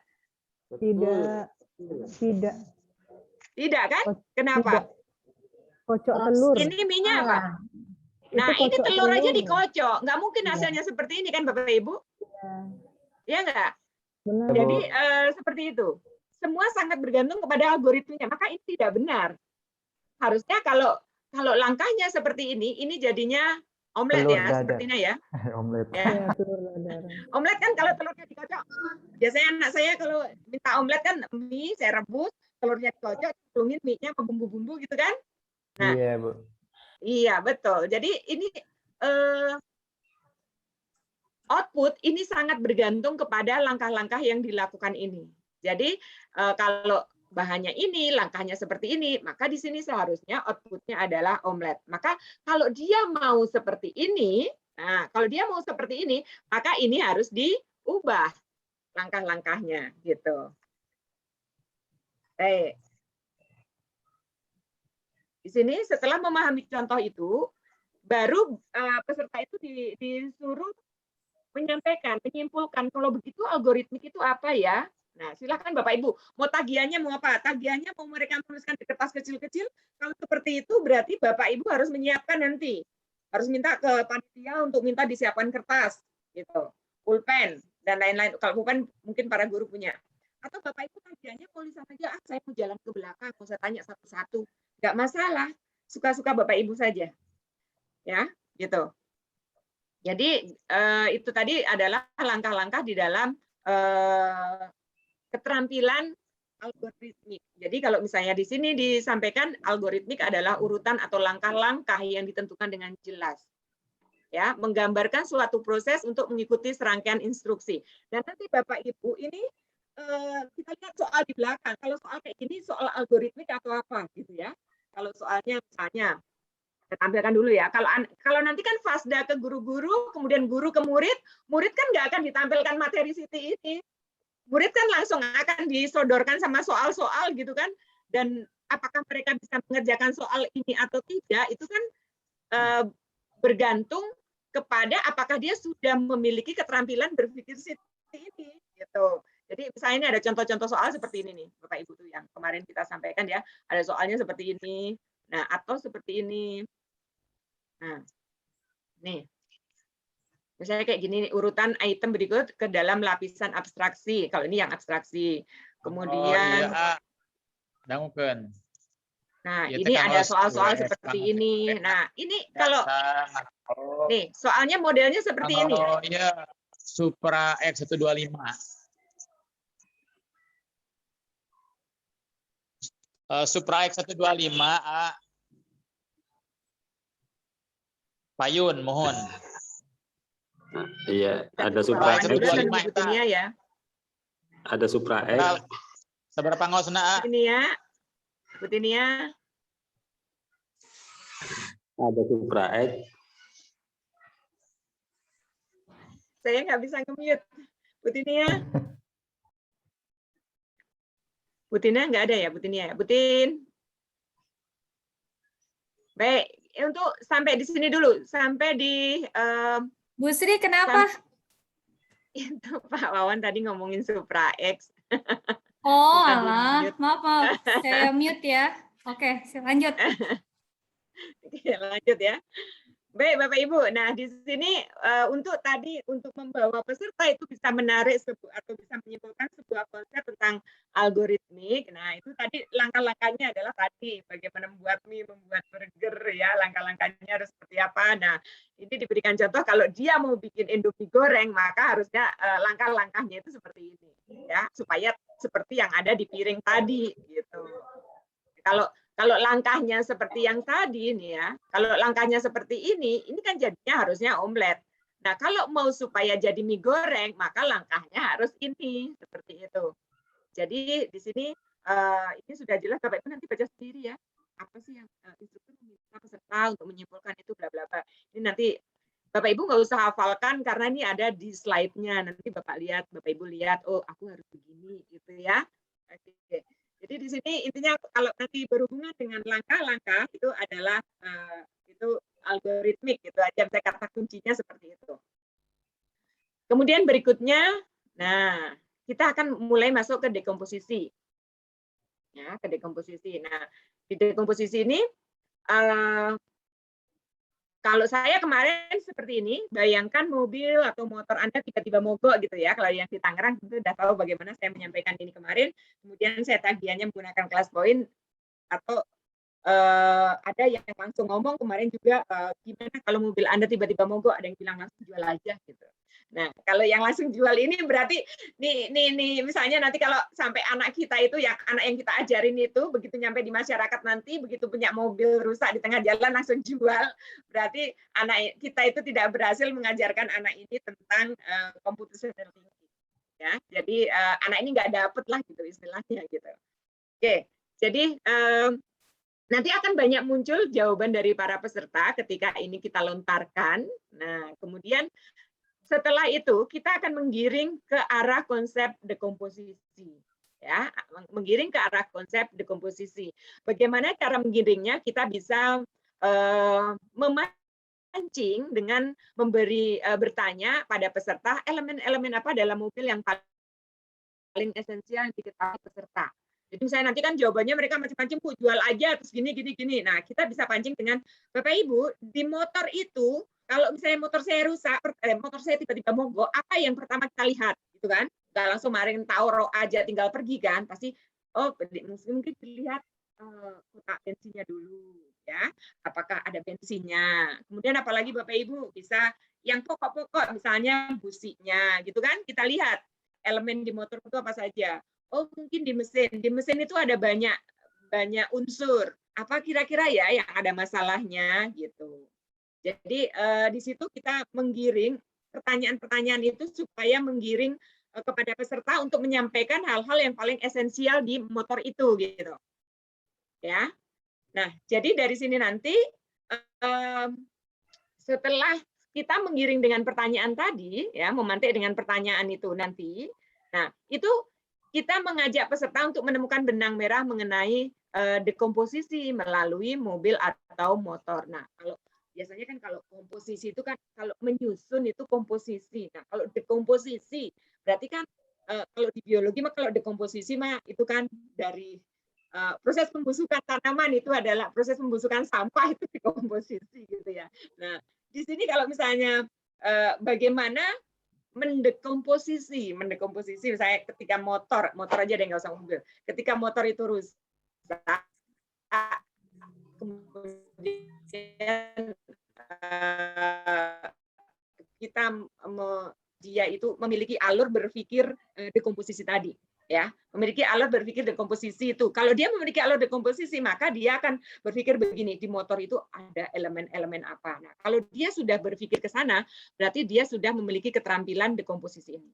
Tidak. Tidak. Tidak kan? Kenapa? Tidak. Kocok telur. Ini mie-nya apa? Nah, Itu ini kocok telur aja telur. dikocok. Nggak mungkin Iya. hasilnya seperti ini kan Bapak Ibu? Ya nggak? Benar. Jadi seperti itu. Semua sangat bergantung kepada algoritmanya. Maka ini tidak benar. Harusnya kalau langkahnya seperti ini jadinya omelet Telur ya, dadar. sepertinya ya. Omelet. Ya. Ya, telur dadar. Omelet kan kalau telurnya dikocok, biasanya anak saya kalau minta omelet kan mie saya rebus, telurnya dikocok, celungin mie-nya sama bumbu-bumbu gitu kan. Nah, Iya, Bu. iya betul. Jadi ini output ini sangat bergantung kepada langkah-langkah yang dilakukan ini. Jadi kalau bahannya ini, langkahnya seperti ini, maka di sini seharusnya outputnya adalah omelet. Maka kalau dia mau seperti ini, nah kalau dia mau seperti ini, maka ini harus diubah langkah-langkahnya gitu. Di sini setelah memahami contoh itu, baru peserta itu disuruh menyampaikan, menyimpulkan kalau begitu algoritmik itu apa ya? Nah, silakan Bapak Ibu, mau tagihannya mau apa? Tagihannya mau mereka menuliskan di kertas kecil-kecil. Kalau seperti itu berarti Bapak Ibu harus menyiapkan nanti. Harus minta ke panitia untuk minta disiapkan kertas gitu. Pulpen dan lain-lain. Kalau pulpen mungkin para guru punya. Atau Bapak Ibu tagihannya tulisan aja, saya mau jalan ke belakang, mau saya tanya satu-satu. Enggak masalah. Suka-suka Bapak Ibu saja. Ya, gitu. Jadi itu tadi adalah langkah-langkah di dalam keterampilan algoritmik. Jadi kalau misalnya di sini disampaikan algoritmik adalah urutan atau langkah-langkah yang ditentukan dengan jelas. Ya, menggambarkan suatu proses untuk mengikuti serangkaian instruksi. Dan nanti Bapak Ibu ini kita lihat soal di belakang. Kalau soal kayak gini soal algoritmik atau apa gitu ya. Kalau soalnya misalnya saya tampilkan dulu ya. Kalau nanti kan fasda ke guru-guru, kemudian guru ke murid, murid kan nggak akan ditampilkan materi Siti ini. Murid kan langsung akan disodorkan sama soal-soal gitu kan. Dan apakah mereka bisa mengerjakan soal ini atau tidak, itu kan bergantung kepada apakah dia sudah memiliki keterampilan berpikir Siti ini. Gitu. Jadi misalnya ini ada contoh-contoh soal seperti ini nih, Bapak Ibu tuh yang kemarin kita sampaikan ya. Ada soalnya seperti ini. Nah, atau seperti ini. Nah, nih. Misalnya kayak gini, urutan item berikut ke dalam lapisan abstraksi. Kalau ini yang abstraksi. Kemudian, nah ini ada soal-soal seperti ini. Nah, ini kalau, nih soalnya modelnya seperti ini. Oh iya, Supra X125. Supra X125, Payun, mohon. Iya, ada Supra X. Ya. Ada Supra X. Seberapa ngosna? Ini ya, ini ya. Ada Supra X. Saya nggak bisa nge-mute. Butinia. Butina nggak ada ya, Butinia ya? Butin. Baik, untuk sampai di sini dulu, sampai di Bu Sri kenapa? Itu Pak Wawan tadi ngomongin Supra X. Oh, alah, maaf, saya mute ya. Oke, lanjut. Oke, lanjut ya. Baik, Bapak Ibu. Nah, di sini untuk membawa peserta itu bisa menarik atau bisa menyimpulkan sebuah konsep tentang algoritmik. Nah, itu tadi langkah-langkahnya adalah tadi bagaimana membuat mie, membuat burger ya, langkah-langkahnya harus seperti apa. Nah, ini diberikan contoh kalau dia mau bikin Indomie goreng, maka harusnya langkah-langkahnya itu seperti ini ya, supaya seperti yang ada di piring tadi gitu. Kalau langkahnya seperti yang tadi nih ya, kalau langkahnya seperti ini kan jadinya harusnya omelet. Nah, kalau mau supaya jadi mie goreng, maka langkahnya harus ini, seperti itu. Jadi di sini ini sudah jelas, Bapak Ibu nanti baca sendiri ya. Apa sih yang instruktur meminta peserta untuk menyimpulkan itu bla bla bla. Ini nanti Bapak Ibu nggak usah hafalkan karena ini ada di slide-nya. Nanti Bapak Ibu lihat, oh aku harus begini gitu ya. Oke. Jadi di sini intinya kalau nanti berhubungan dengan langkah-langkah itu adalah itu algoritmik gitu aja. Saya kata kuncinya seperti itu. Kemudian berikutnya, nah kita akan mulai masuk ke dekomposisi. Ya, ke dekomposisi. Nah, di dekomposisi ini kalau saya kemarin seperti ini, bayangkan mobil atau motor Anda tiba-tiba mogok gitu ya. Kalau yang di Tangerang tentu sudah tahu bagaimana saya menyampaikan ini kemarin. Kemudian saya tagihannya menggunakan kelas poin atau ada yang langsung ngomong kemarin juga gimana kalau mobil Anda tiba-tiba mogok, ada yang bilang langsung jual aja gitu. Nah, kalau yang langsung jual ini berarti nih misalnya nanti kalau sampai anak kita itu anak yang kita ajarin itu begitu nyampe di masyarakat nanti begitu punya mobil rusak di tengah jalan langsung jual, berarti anak kita itu tidak berhasil mengajarkan anak ini tentang computational thinking. Ya, jadi anak ini nggak dapet lah gitu istilahnya gitu. Oke, jadi nanti akan banyak muncul jawaban dari para peserta ketika ini kita lontarkan. Nah, kemudian setelah itu kita akan menggiring ke arah konsep dekomposisi. Ya, menggiring ke arah konsep dekomposisi. Bagaimana cara menggiringnya? Kita bisa memancing dengan bertanya pada peserta elemen-elemen apa dalam mobil yang paling esensial yang diketahui peserta. Jadi misalnya nanti kan jawabannya mereka macam-macam, Bu, jual aja, terus gini. Nah, kita bisa pancing dengan, Bapak Ibu, di motor itu, kalau misalnya motor saya rusak, motor saya tiba-tiba mogok, apa yang pertama kita lihat? Gitu kan? Nggak langsung marin taruh aja, tinggal pergi kan? Pasti, oh mungkin dilihat kotak bensinnya dulu. Ya, apakah ada bensinnya? Kemudian apalagi Bapak Ibu bisa yang pokok-pokok, misalnya businya, gitu kan? Kita lihat elemen di motor itu apa saja. Oh mungkin di mesin itu ada banyak unsur. Apa kira-kira ya yang ada masalahnya gitu. Jadi di situ kita menggiring pertanyaan-pertanyaan itu supaya menggiring kepada peserta untuk menyampaikan hal-hal yang paling esensial di motor itu gitu. Ya. Nah, jadi dari sini nanti setelah kita menggiring dengan pertanyaan tadi ya, memantik dengan pertanyaan itu nanti. Nah, itu kita mengajak peserta untuk menemukan benang merah mengenai dekomposisi melalui mobil atau motor. Nah, kalau biasanya kan kalau komposisi itu kan kalau menyusun itu komposisi. Nah, kalau dekomposisi berarti kan kalau di biologi mah kalau dekomposisi mah itu kan dari proses pembusukan tanaman itu adalah proses pembusukan sampah itu dekomposisi gitu ya. Nah, di sini kalau misalnya bagaimana mendekomposisi misalnya ketika motor aja deh nggak usah mobil, ketika motor itu rusak kemudian kita dia itu memiliki alur berpikir dekomposisi tadi ya, memiliki alur berpikir dekomposisi itu. Kalau dia memiliki alur dekomposisi maka dia akan berpikir begini, di motor itu ada elemen-elemen apa. Nah, kalau dia sudah berpikir ke sana berarti dia sudah memiliki keterampilan dekomposisi ini.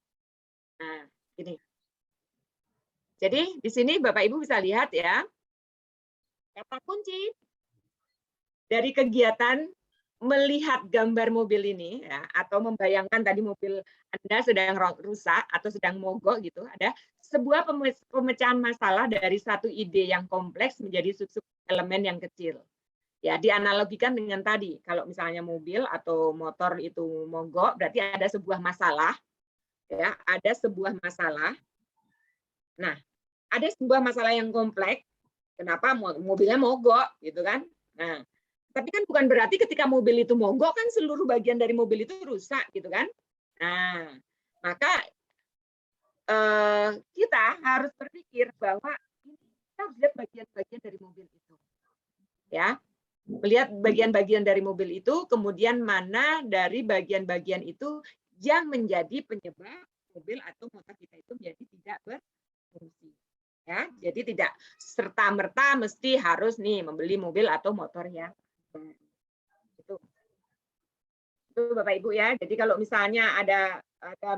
Nah, ini. Jadi di sini Bapak Ibu bisa lihat ya, kata kunci dari kegiatan melihat gambar mobil ini ya, atau membayangkan tadi mobil Anda sedang rusak atau sedang mogok gitu, ada sebuah pemecahan masalah dari satu ide yang kompleks menjadi sub-sub elemen yang kecil. Ya, dianalogikan dengan tadi, kalau misalnya mobil atau motor itu mogok, berarti ada sebuah masalah, ya, ada sebuah masalah. Nah, ada sebuah masalah yang kompleks. Kenapa mobilnya mogok, gitu kan? Nah, tapi kan bukan berarti ketika mobil itu mogok kan seluruh bagian dari mobil itu rusak gitu kan. Nah, maka kita harus berpikir bahwa kita harus lihat bagian-bagian dari mobil itu. Ya, melihat bagian-bagian dari mobil itu, kemudian mana dari bagian-bagian itu yang menjadi penyebab mobil atau motor kita itu menjadi tidak berfungsi. Ya, jadi tidak serta-merta mesti harus nih membeli mobil atau motor yang itu. Itu Bapak Ibu ya. Jadi kalau misalnya ada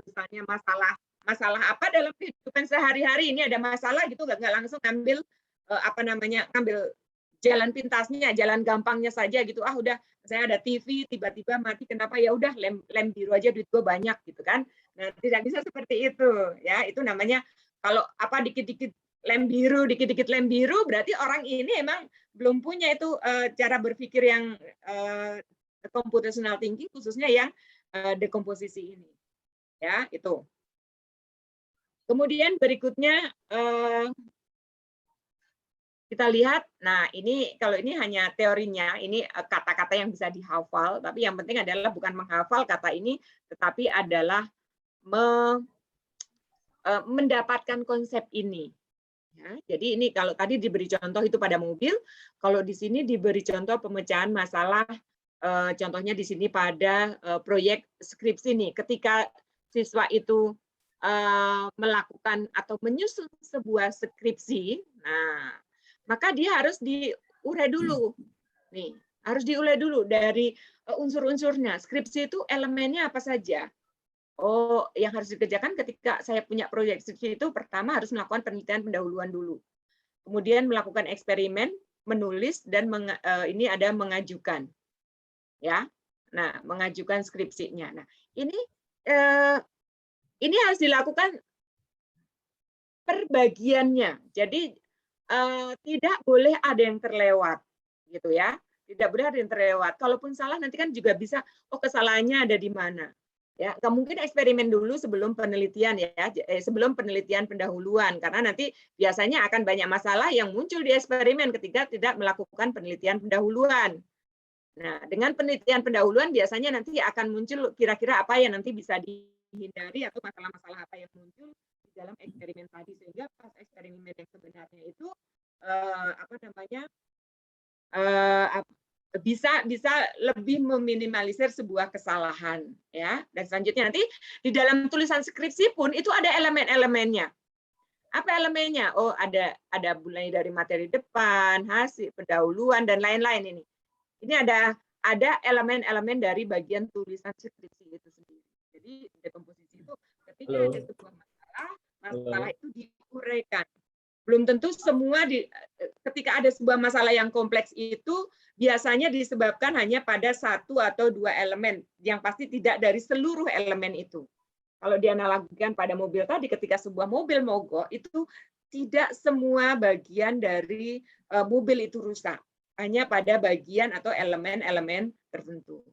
misalnya masalah apa dalam kehidupan sehari-hari, ini ada masalah gitu, nggak langsung ngambil ngambil jalan pintasnya, jalan gampangnya saja gitu. Ah udah, saya ada TV tiba-tiba mati, kenapa, ya udah lem biru aja, duit gue banyak gitu kan. Nah, tidak bisa seperti itu ya. Itu namanya kalau dikit-dikit lem biru berarti orang ini emang belum punya itu cara berpikir yang computational thinking, khususnya yang dekomposisi ini. Ya, itu. Kemudian berikutnya kita lihat, nah ini kalau ini hanya teorinya, ini kata-kata yang bisa dihafal, tapi yang penting adalah bukan menghafal kata ini, tetapi adalah mendapatkan konsep ini. Ya, jadi ini kalau tadi diberi contoh itu pada mobil, kalau di sini diberi contoh pemecahan masalah, contohnya di sini pada proyek skripsi nih, ketika siswa itu melakukan atau menyusun sebuah skripsi, nah maka dia harus diurai dulu. Nih, harus diurai dulu dari unsur-unsurnya. Skripsi itu elemennya apa saja? Oh, yang harus dikerjakan ketika saya punya proyek skripsi itu pertama harus melakukan penelitian pendahuluan dulu. Kemudian melakukan eksperimen, menulis, dan ini ada mengajukan. Ya. Nah, mengajukan skripsinya. Nah, ini harus dilakukan per bagiannya. Jadi tidak boleh ada yang terlewat, gitu ya. Tidak boleh ada yang terlewat. Kalaupun salah nanti kan juga bisa, oh kesalahannya ada di mana. Ya, nggak mungkin eksperimen dulu sebelum penelitian ya, sebelum penelitian pendahuluan, karena nanti biasanya akan banyak masalah yang muncul di eksperimen ketika tidak melakukan penelitian pendahuluan. Nah, dengan penelitian pendahuluan biasanya nanti akan muncul kira-kira apa yang nanti bisa dihindari atau masalah-masalah apa yang muncul dalam eksperimen tadi, sehingga pas eksperimen yang sebenarnya itu bisa lebih meminimalisir sebuah kesalahan ya. Dan selanjutnya nanti di dalam tulisan skripsi pun itu ada elemen-elemennya. Apa elemennya? Oh, ada mulai dari materi depan, hasil pendahuluan, dan lain-lain ini. Ini ada elemen-elemen dari bagian tulisan skripsi itu sendiri. Jadi dekomposisi itu ketika ada sebuah masalah itu diuraikan. Belum tentu semua ketika ada sebuah masalah yang kompleks itu biasanya disebabkan hanya pada satu atau dua elemen, yang pasti tidak dari seluruh elemen itu. Kalau dianalogikan pada mobil tadi, ketika sebuah mobil mogok itu tidak semua bagian dari mobil itu rusak, hanya pada bagian atau elemen-elemen tertentu.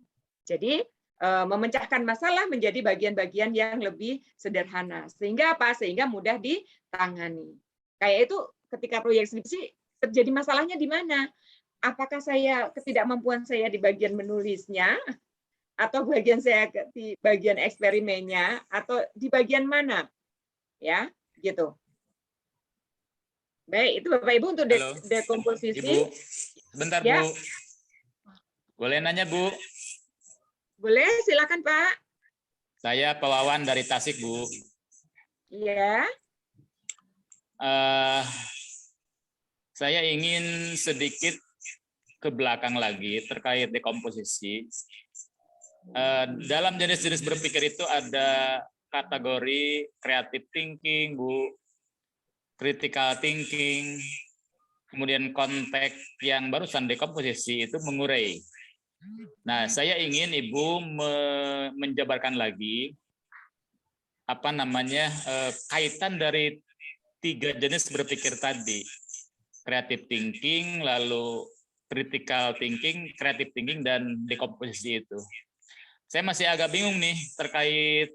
Jadi memecahkan masalah menjadi bagian-bagian yang lebih sederhana. Sehingga apa? Sehingga mudah ditangani. Kayak itu ketika proyek skripsi terjadi masalahnya di mana? Apakah ketidakmampuan saya di bagian menulisnya, atau bagian saya di bagian eksperimennya, atau di bagian mana? Ya, gitu. Baik, itu Bapak Ibu untuk dekomposisi. Ibu, sebentar ya. Bu. Boleh nanya Bu? Boleh, silakan Pak. Saya Pak Wawan dari Tasik Bu. Iya. Saya ingin sedikit ke belakang lagi terkait dekomposisi. Dalam jenis-jenis berpikir itu ada kategori creative thinking, Bu, critical thinking, kemudian konteks yang barusan dekomposisi itu mengurai. Nah, saya ingin Ibu menjabarkan lagi kaitan dari 3 jenis berpikir tadi. Creative thinking, lalu critical thinking, creative thinking, dan dekomposisi itu. Saya masih agak bingung nih terkait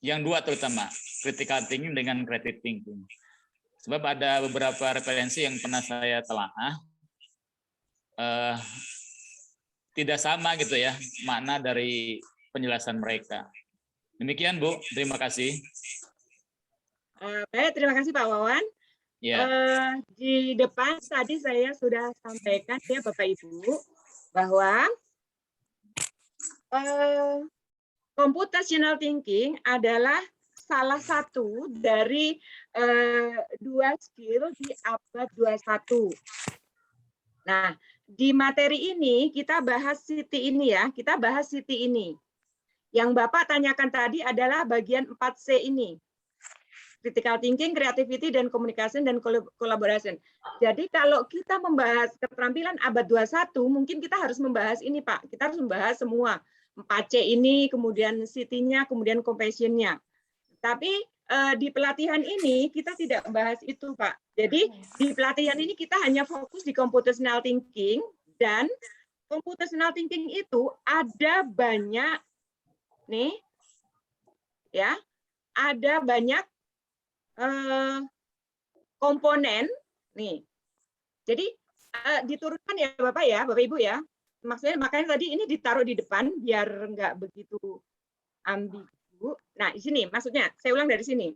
yang dua terutama, critical thinking dengan creative thinking. Sebab ada beberapa referensi yang pernah saya telaah, tidak sama gitu ya makna dari penjelasan mereka. Demikian Bu, terima kasih. Baik, terima kasih Pak Wawan. Ya. Di depan tadi saya sudah sampaikan ya Bapak Ibu bahwa computational thinking adalah salah satu dari 2 skill di abad 21. Nah, di materi ini kita bahas Siti ini ya, kita bahas Siti ini. Yang Bapak tanyakan tadi adalah bagian 4C ini. Critical thinking, creativity, dan communication, dan collaboration. Jadi kalau kita membahas keterampilan abad 21, mungkin kita harus membahas ini Pak. Kita harus membahas semua. 4C ini, kemudian Siti-nya, kemudian compassion-nya. Tapi di pelatihan ini kita tidak membahas itu Pak. Jadi di pelatihan ini kita hanya fokus di computational thinking, dan computational thinking itu ada banyak nih ya, ada banyak komponen nih. Jadi diturunkan ya Bapak ya, Bapak Ibu ya. Maksudnya makanya tadi ini ditaruh di depan biar nggak begitu ambigu. Nah, di sini maksudnya saya ulang dari sini.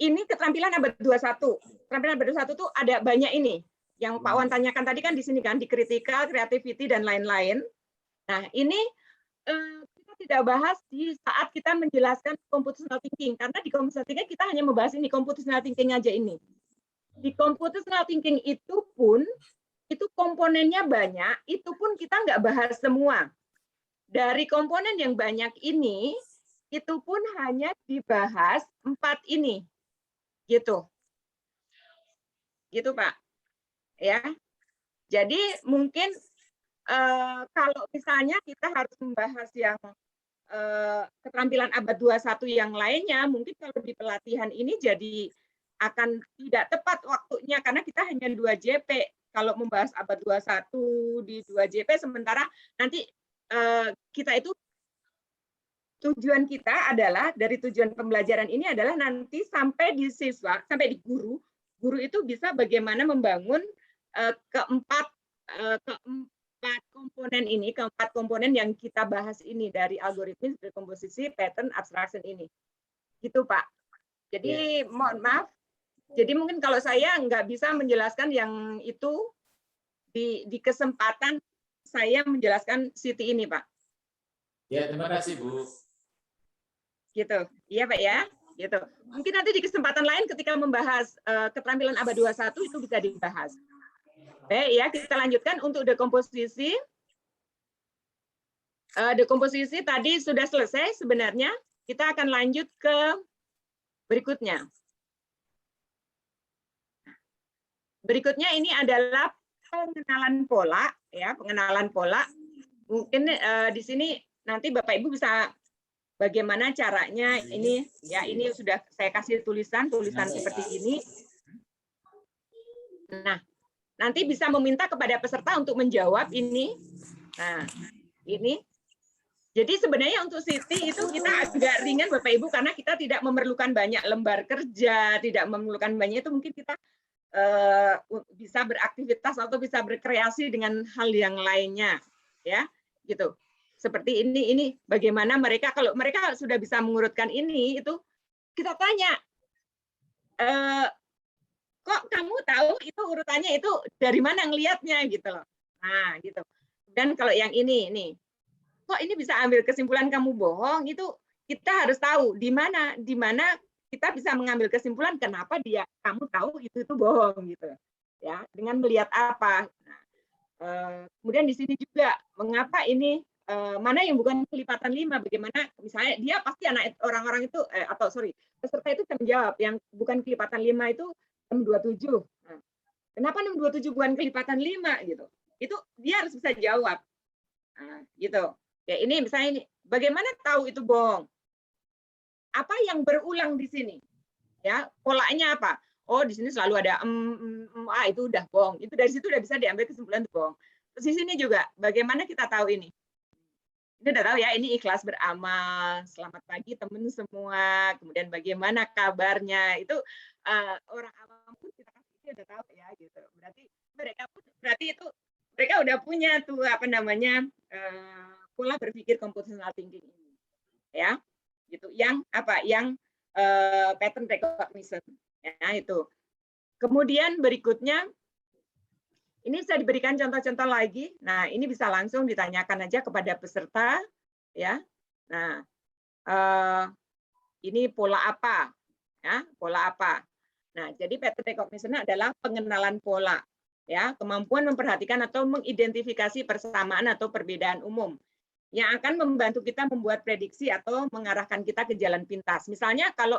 Ini keterampilan abad 21. Keterampilan abad 21 tuh ada banyak ini. Yang Pak Wan tanyakan tadi kan di sini kan, di critical, creativity, dan lain-lain. Nah, ini kita tidak bahas di saat kita menjelaskan computational thinking, karena di computational thinking kita hanya membahas ini, computational thinking aja ini. Di computational thinking itu pun, itu komponennya banyak, itu pun kita nggak bahas semua. Dari komponen yang banyak ini, itu pun hanya dibahas 4 ini. Gitu. Gitu Pak. Ya. Jadi mungkin kalau misalnya kita harus membahas yang keterampilan abad 21 yang lainnya, mungkin kalau di pelatihan ini jadi akan tidak tepat waktunya, karena kita hanya 2 JP. Kalau membahas abad 21 di 2 JP, sementara nanti kita itu, tujuan kita adalah, dari tujuan pembelajaran ini adalah nanti sampai di siswa, sampai di guru, guru itu bisa bagaimana membangun keempat komponen ini, keempat komponen yang kita bahas ini, dari algoritmis, dari komposisi, pattern, abstraction ini. Gitu Pak. Jadi mohon maaf, jadi mungkin kalau saya nggak bisa menjelaskan yang itu di kesempatan saya menjelaskan Siti ini Pak. Ya, terima kasih Bu. Gitu. Iya Pak ya. Gitu. Mungkin nanti di kesempatan lain ketika membahas keterampilan abad 21 itu bisa dibahas. Baik ya, kita lanjutkan untuk dekomposisi. Dekomposisi tadi sudah selesai sebenarnya. Kita akan lanjut ke berikutnya. Berikutnya ini adalah pengenalan pola, ya, pengenalan pola. Mungkin di sini nanti Bapak Ibu bisa bagaimana caranya ini, ya, ini sudah saya kasih tulisan seperti ini. Nah, nanti bisa meminta kepada peserta untuk menjawab ini. Nah, ini. Jadi sebenarnya untuk Siti itu kita agak ringan Bapak Ibu, karena kita tidak memerlukan banyak lembar kerja, tidak memerlukan banyak, itu mungkin kita bisa beraktivitas atau bisa berkreasi dengan hal yang lainnya, ya, gitu. Seperti ini bagaimana mereka, kalau mereka sudah bisa mengurutkan ini, itu kita tanya, kok kamu tahu itu urutannya itu dari mana ngelihatnya gitu loh. Nah, gitu. Dan kalau yang ini, kok ini bisa ambil kesimpulan kamu bohong, itu kita harus tahu di mana kita bisa mengambil kesimpulan kenapa kamu tahu itu bohong gitu. Ya, dengan melihat apa. Nah, kemudian di sini juga mengapa ini mana yang bukan kelipatan 5, bagaimana misalnya dia pasti orang-orang itu peserta itu bisa menjawab yang bukan kelipatan 5 itu 627. Nah, kenapa 627 bukan kelipatan 5 gitu? Itu dia harus bisa jawab. Nah, gitu. Ya, ini misalnya ini, bagaimana tahu itu bohong? Apa yang berulang di sini? Ya, polanya apa? Oh, di sini selalu ada itu udah bohong. Itu dari situ udah bisa diambil kesimpulan itu bohong. Terus di sini juga bagaimana kita tahu ini? Ini udah tahu ya, ini ikhlas beramal, selamat pagi teman semua, kemudian bagaimana kabarnya, itu orang awam pun kita kasih udah tahu ya gitu. Berarti itu mereka udah punya tuh apa namanya pola berpikir computational thinking ini, ya, gitu. Yang apa? Yang pattern recognition, ya itu. Kemudian berikutnya. Ini bisa diberikan contoh-contoh lagi. Nah, ini bisa langsung ditanyakan aja kepada peserta, ya. Nah, ini pola apa? Ya, pola apa? Nah, jadi pattern recognition adalah pengenalan pola. Ya, kemampuan memperhatikan atau mengidentifikasi persamaan atau perbedaan umum yang akan membantu kita membuat prediksi atau mengarahkan kita ke jalan pintas. Misalnya kalau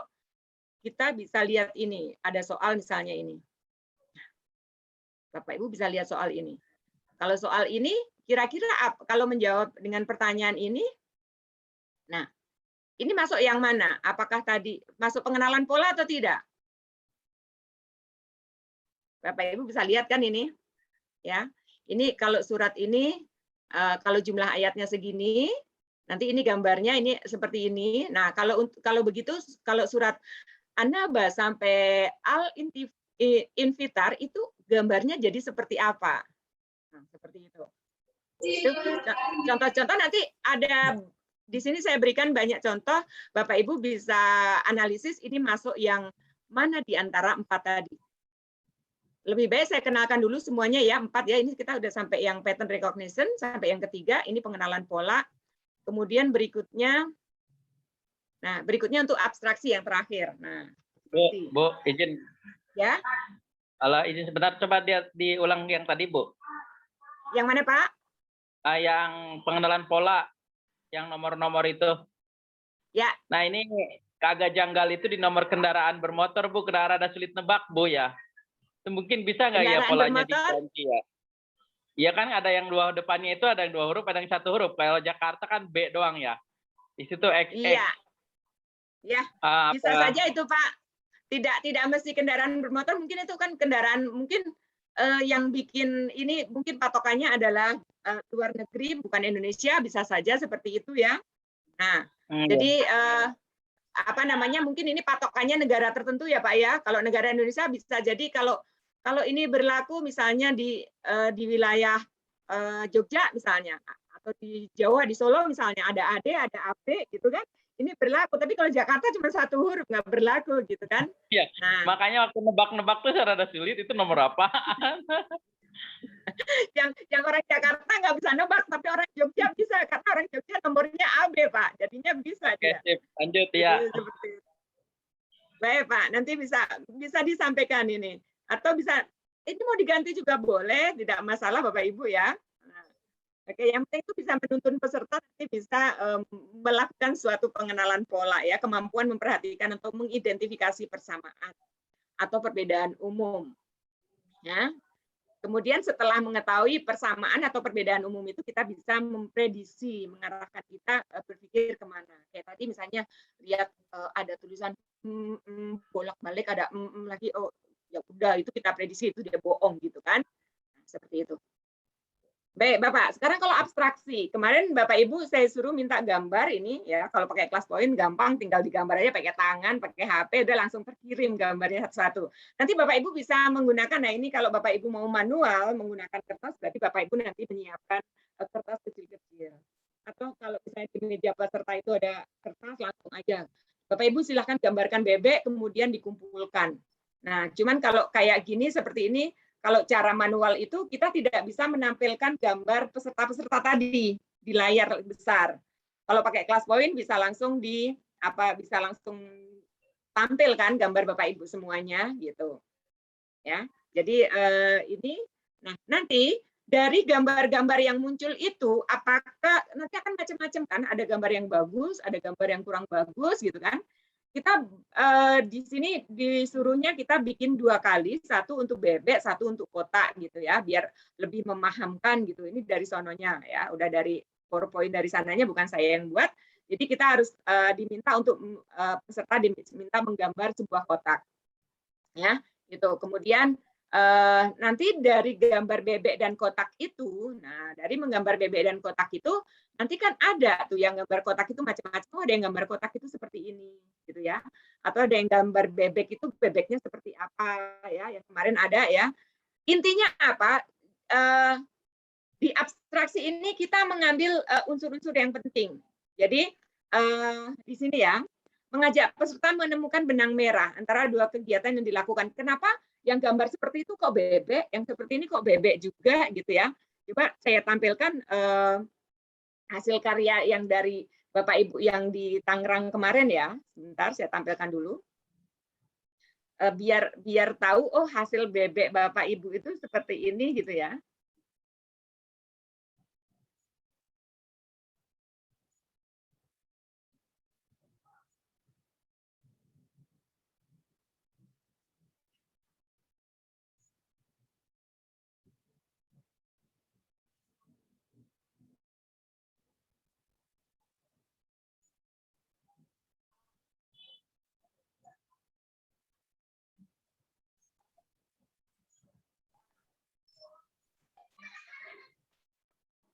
kita bisa lihat ini, ada soal misalnya ini. Bapak Ibu bisa lihat soal ini. Kalau soal ini, kira-kira kalau menjawab dengan pertanyaan ini, nah, ini masuk yang mana? Apakah tadi masuk pengenalan pola atau tidak? Bapak Ibu bisa lihat kan ini, ya. Ini kalau surat ini, kalau jumlah ayatnya segini, nanti ini gambarnya ini seperti ini. Nah, kalau begitu, kalau surat An-Naba sampai Al-Infitar itu gambarnya jadi seperti apa? Nah, seperti itu. Itu contoh-contoh nanti ada di sini saya berikan banyak contoh. Bapak Ibu bisa analisis ini masuk yang mana di antara 4 tadi. Lebih baik saya kenalkan dulu semuanya ya, 4 ya. Ini kita udah sampai yang pattern recognition, sampai yang ketiga, ini pengenalan pola. Kemudian berikutnya, nah berikutnya untuk abstraksi yang terakhir. Nah, Bu, izin. Ya. Kalau izin sebentar, coba diulang yang tadi, Bu. Yang mana, Pak? Yang pengenalan pola, yang nomor-nomor itu. Ya. Nah, ini kagak janggal itu di nomor kendaraan bermotor, Bu. Kendaraan ada sulit nebak, Bu, ya. Mungkin bisa nggak ya polanya diganti ya? Iya kan ada yang 2 depannya itu ada yang 2 huruf, ada yang 1 huruf. Kalau Jakarta kan B doang ya. Di situ X. Iya. Ya, bisa saja itu Pak. Tidak mesti kendaraan bermotor, mungkin itu kan kendaraan mungkin yang bikin ini mungkin patokannya adalah luar negeri bukan Indonesia, bisa saja seperti itu ya. Nah, jadi apa namanya mungkin ini patokannya negara tertentu ya Pak ya. Kalau negara Indonesia bisa jadi kalau ini berlaku misalnya di wilayah Jogja misalnya atau di Jawa di Solo misalnya ada AD ada AB gitu kan. Ini berlaku, tapi kalau Jakarta cuma 1 huruf nggak berlaku gitu kan. Iya. Nah, makanya waktu nebak-nebak tuh rada sulit itu nomor apa. yang orang Jakarta nggak bisa nebak, tapi orang Jogja bisa karena orang Jogja nomornya AB Pak, jadinya bisa. Oke, sip. Lanjut ya. Baik Pak, nanti bisa disampaikan ini atau bisa ini mau diganti juga boleh, tidak masalah Bapak Ibu ya. Oke, yang penting itu bisa menuntun peserta nanti bisa melakukan suatu pengenalan pola ya, kemampuan memperhatikan atau mengidentifikasi persamaan atau perbedaan umum. Ya. Kemudian setelah mengetahui persamaan atau perbedaan umum itu kita bisa memprediksi, mengarahkan kita berpikir kemana. Kayak tadi misalnya lihat ada tulisan bolak-balik ada lagi, oh ya udah itu kita prediksi itu dia bohong gitu kan. Nah, seperti itu. Baik, Bapak. Sekarang kalau abstraksi, kemarin Bapak Ibu saya suruh minta gambar ini ya. Kalau pakai kelas poin gampang, tinggal digambar aja pakai tangan, pakai HP, udah langsung terkirim gambarnya satu-satu. Nanti Bapak Ibu bisa menggunakan, nah ini kalau Bapak Ibu mau manual menggunakan kertas, berarti Bapak Ibu nanti menyiapkan kertas kecil-kecil. Atau kalau misalnya di meja peserta itu ada kertas, langsung aja. Bapak Ibu silahkan gambarkan bebek, kemudian dikumpulkan. Nah, cuman kalau kayak gini seperti ini, kalau cara manual itu kita tidak bisa menampilkan gambar peserta-peserta tadi di layar besar. Kalau pakai kelas poin bisa langsung bisa langsung tampilkan gambar Bapak Ibu semuanya gitu. Ya. Jadi ini nah nanti dari gambar-gambar yang muncul itu apakah nanti akan macam-macam kan, ada gambar yang bagus, ada gambar yang kurang bagus gitu kan. Kita di sini disuruhnya kita bikin 2 kali, 1 untuk bebek, 1 untuk kotak gitu ya, biar lebih memahamkan gitu. Ini dari sononya ya, udah dari PowerPoint dari sananya, bukan saya yang buat. Jadi kita harus diminta untuk peserta diminta menggambar sebuah kotak, ya. Gitu. Kemudian nanti dari gambar bebek dan kotak itu, nah dari menggambar bebek dan kotak itu nanti kan ada tuh yang gambar kotak itu macam-macam. Oh, ada yang gambar kotak itu seperti ini, gitu ya. Atau ada yang gambar bebek itu bebeknya seperti apa ya? Yang kemarin ada ya. Intinya apa? Di abstraksi ini kita mengambil unsur-unsur yang penting. Jadi di sini ya, mengajak peserta menemukan benang merah antara 2 kegiatan yang dilakukan. Kenapa yang gambar seperti itu kok bebek, yang seperti ini kok bebek juga gitu ya. Coba saya tampilkan hasil karya yang dari Bapak Ibu yang di Tangerang kemarin ya. Sebentar saya tampilkan dulu. biar tahu oh hasil bebek Bapak Ibu itu seperti ini gitu ya.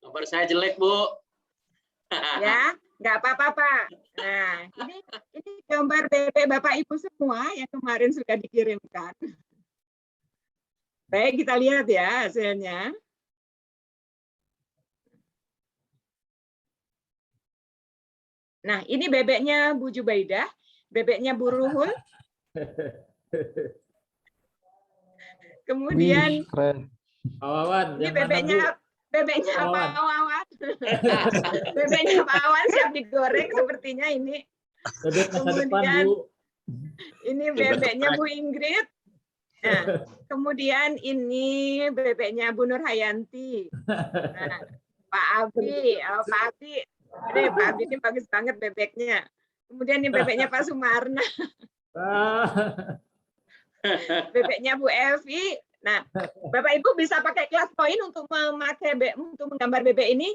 Nomor saya jelek, Bu. Ya, nggak apa-apa, Pak. Nah, ini gambar bebek Bapak Ibu semua yang kemarin sudah dikirimkan. Baik, kita lihat ya hasilnya. Nah, ini bebeknya Bu Jubaidah, bebeknya Bu Ruhul. Kemudian Wih, keren. Pak Wawan, ini yang mana, Bu? bebeknya Pak Wawan. Pak Wawan. Bebeknya Pak Wawan siap digoreng sepertinya ini. Bebek masa depan, Kemudian Bu. ini bebeknya Bu Ingrid. Nah, kemudian ini bebeknya Bu Nur Hayanti. Nah, Pak Abi, Pak Abi. Ini Pak Abi ini bagus banget bebeknya. Kemudian ini bebeknya Pak Sumarna. Bebeknya Bu Evi. Nah, Bapak Ibu bisa pakai kelas poin untuk menggambar bebek ini.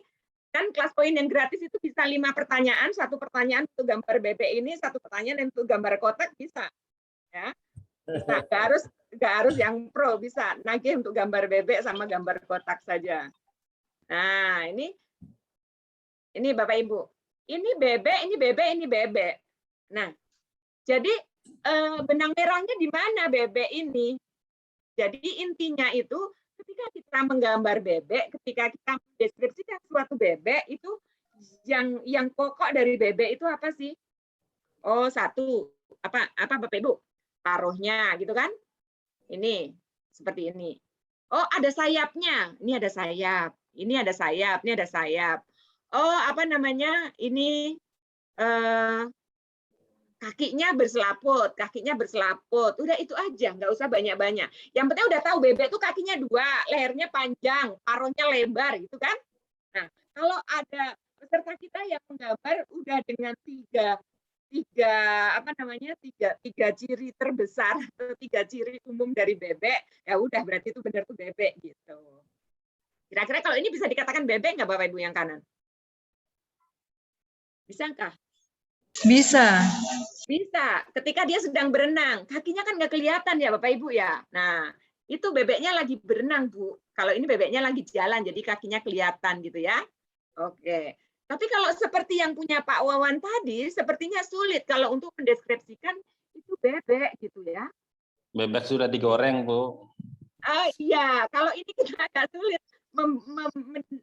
Kan kelas poin yang gratis itu bisa 5 pertanyaan, 1 pertanyaan untuk gambar bebek ini, 1 pertanyaan untuk gambar kotak bisa. Ya. Bisa, nggak harus yang pro, bisa nagih untuk gambar bebek sama gambar kotak saja. Nah, ini Bapak Ibu. Ini bebek, ini bebek, ini bebek. Nah, jadi benang merahnya di mana bebek ini? Jadi intinya itu ketika kita menggambar bebek, ketika kita mendeskripsikan suatu bebek itu yang pokok dari bebek itu apa sih? Oh, satu. Apa Bapak Ibu? Paruhnya gitu kan? Ini seperti ini. Oh, ada sayapnya. Ini ada sayap. Ini ada sayap, ini ada sayap. Oh, apa namanya? Ini kakinya berselaput, udah itu aja, nggak usah banyak-banyak. Yang penting udah tahu bebek itu kakinya 2, lehernya panjang, paruhnya lebar, gitu kan? Nah, kalau ada peserta kita yang menggambar udah dengan tiga ciri terbesar atau 3 ciri umum dari bebek, ya udah berarti itu benar tuh bebek gitu. Kira-kira kalau ini bisa dikatakan bebek nggak Bapak Ibu yang kanan? Bisakah? Bisa. Bisa. Ketika dia sedang berenang, kakinya kan nggak kelihatan ya Bapak Ibu ya. Nah, itu bebeknya lagi berenang, Bu. Kalau ini bebeknya lagi jalan, jadi kakinya kelihatan gitu ya. Oke. Tapi kalau seperti yang punya Pak Wawan tadi, sepertinya sulit kalau untuk mendeskripsikan itu bebek gitu ya. Bebek sudah digoreng, Bu. Iya, kalau ini kita agak sulit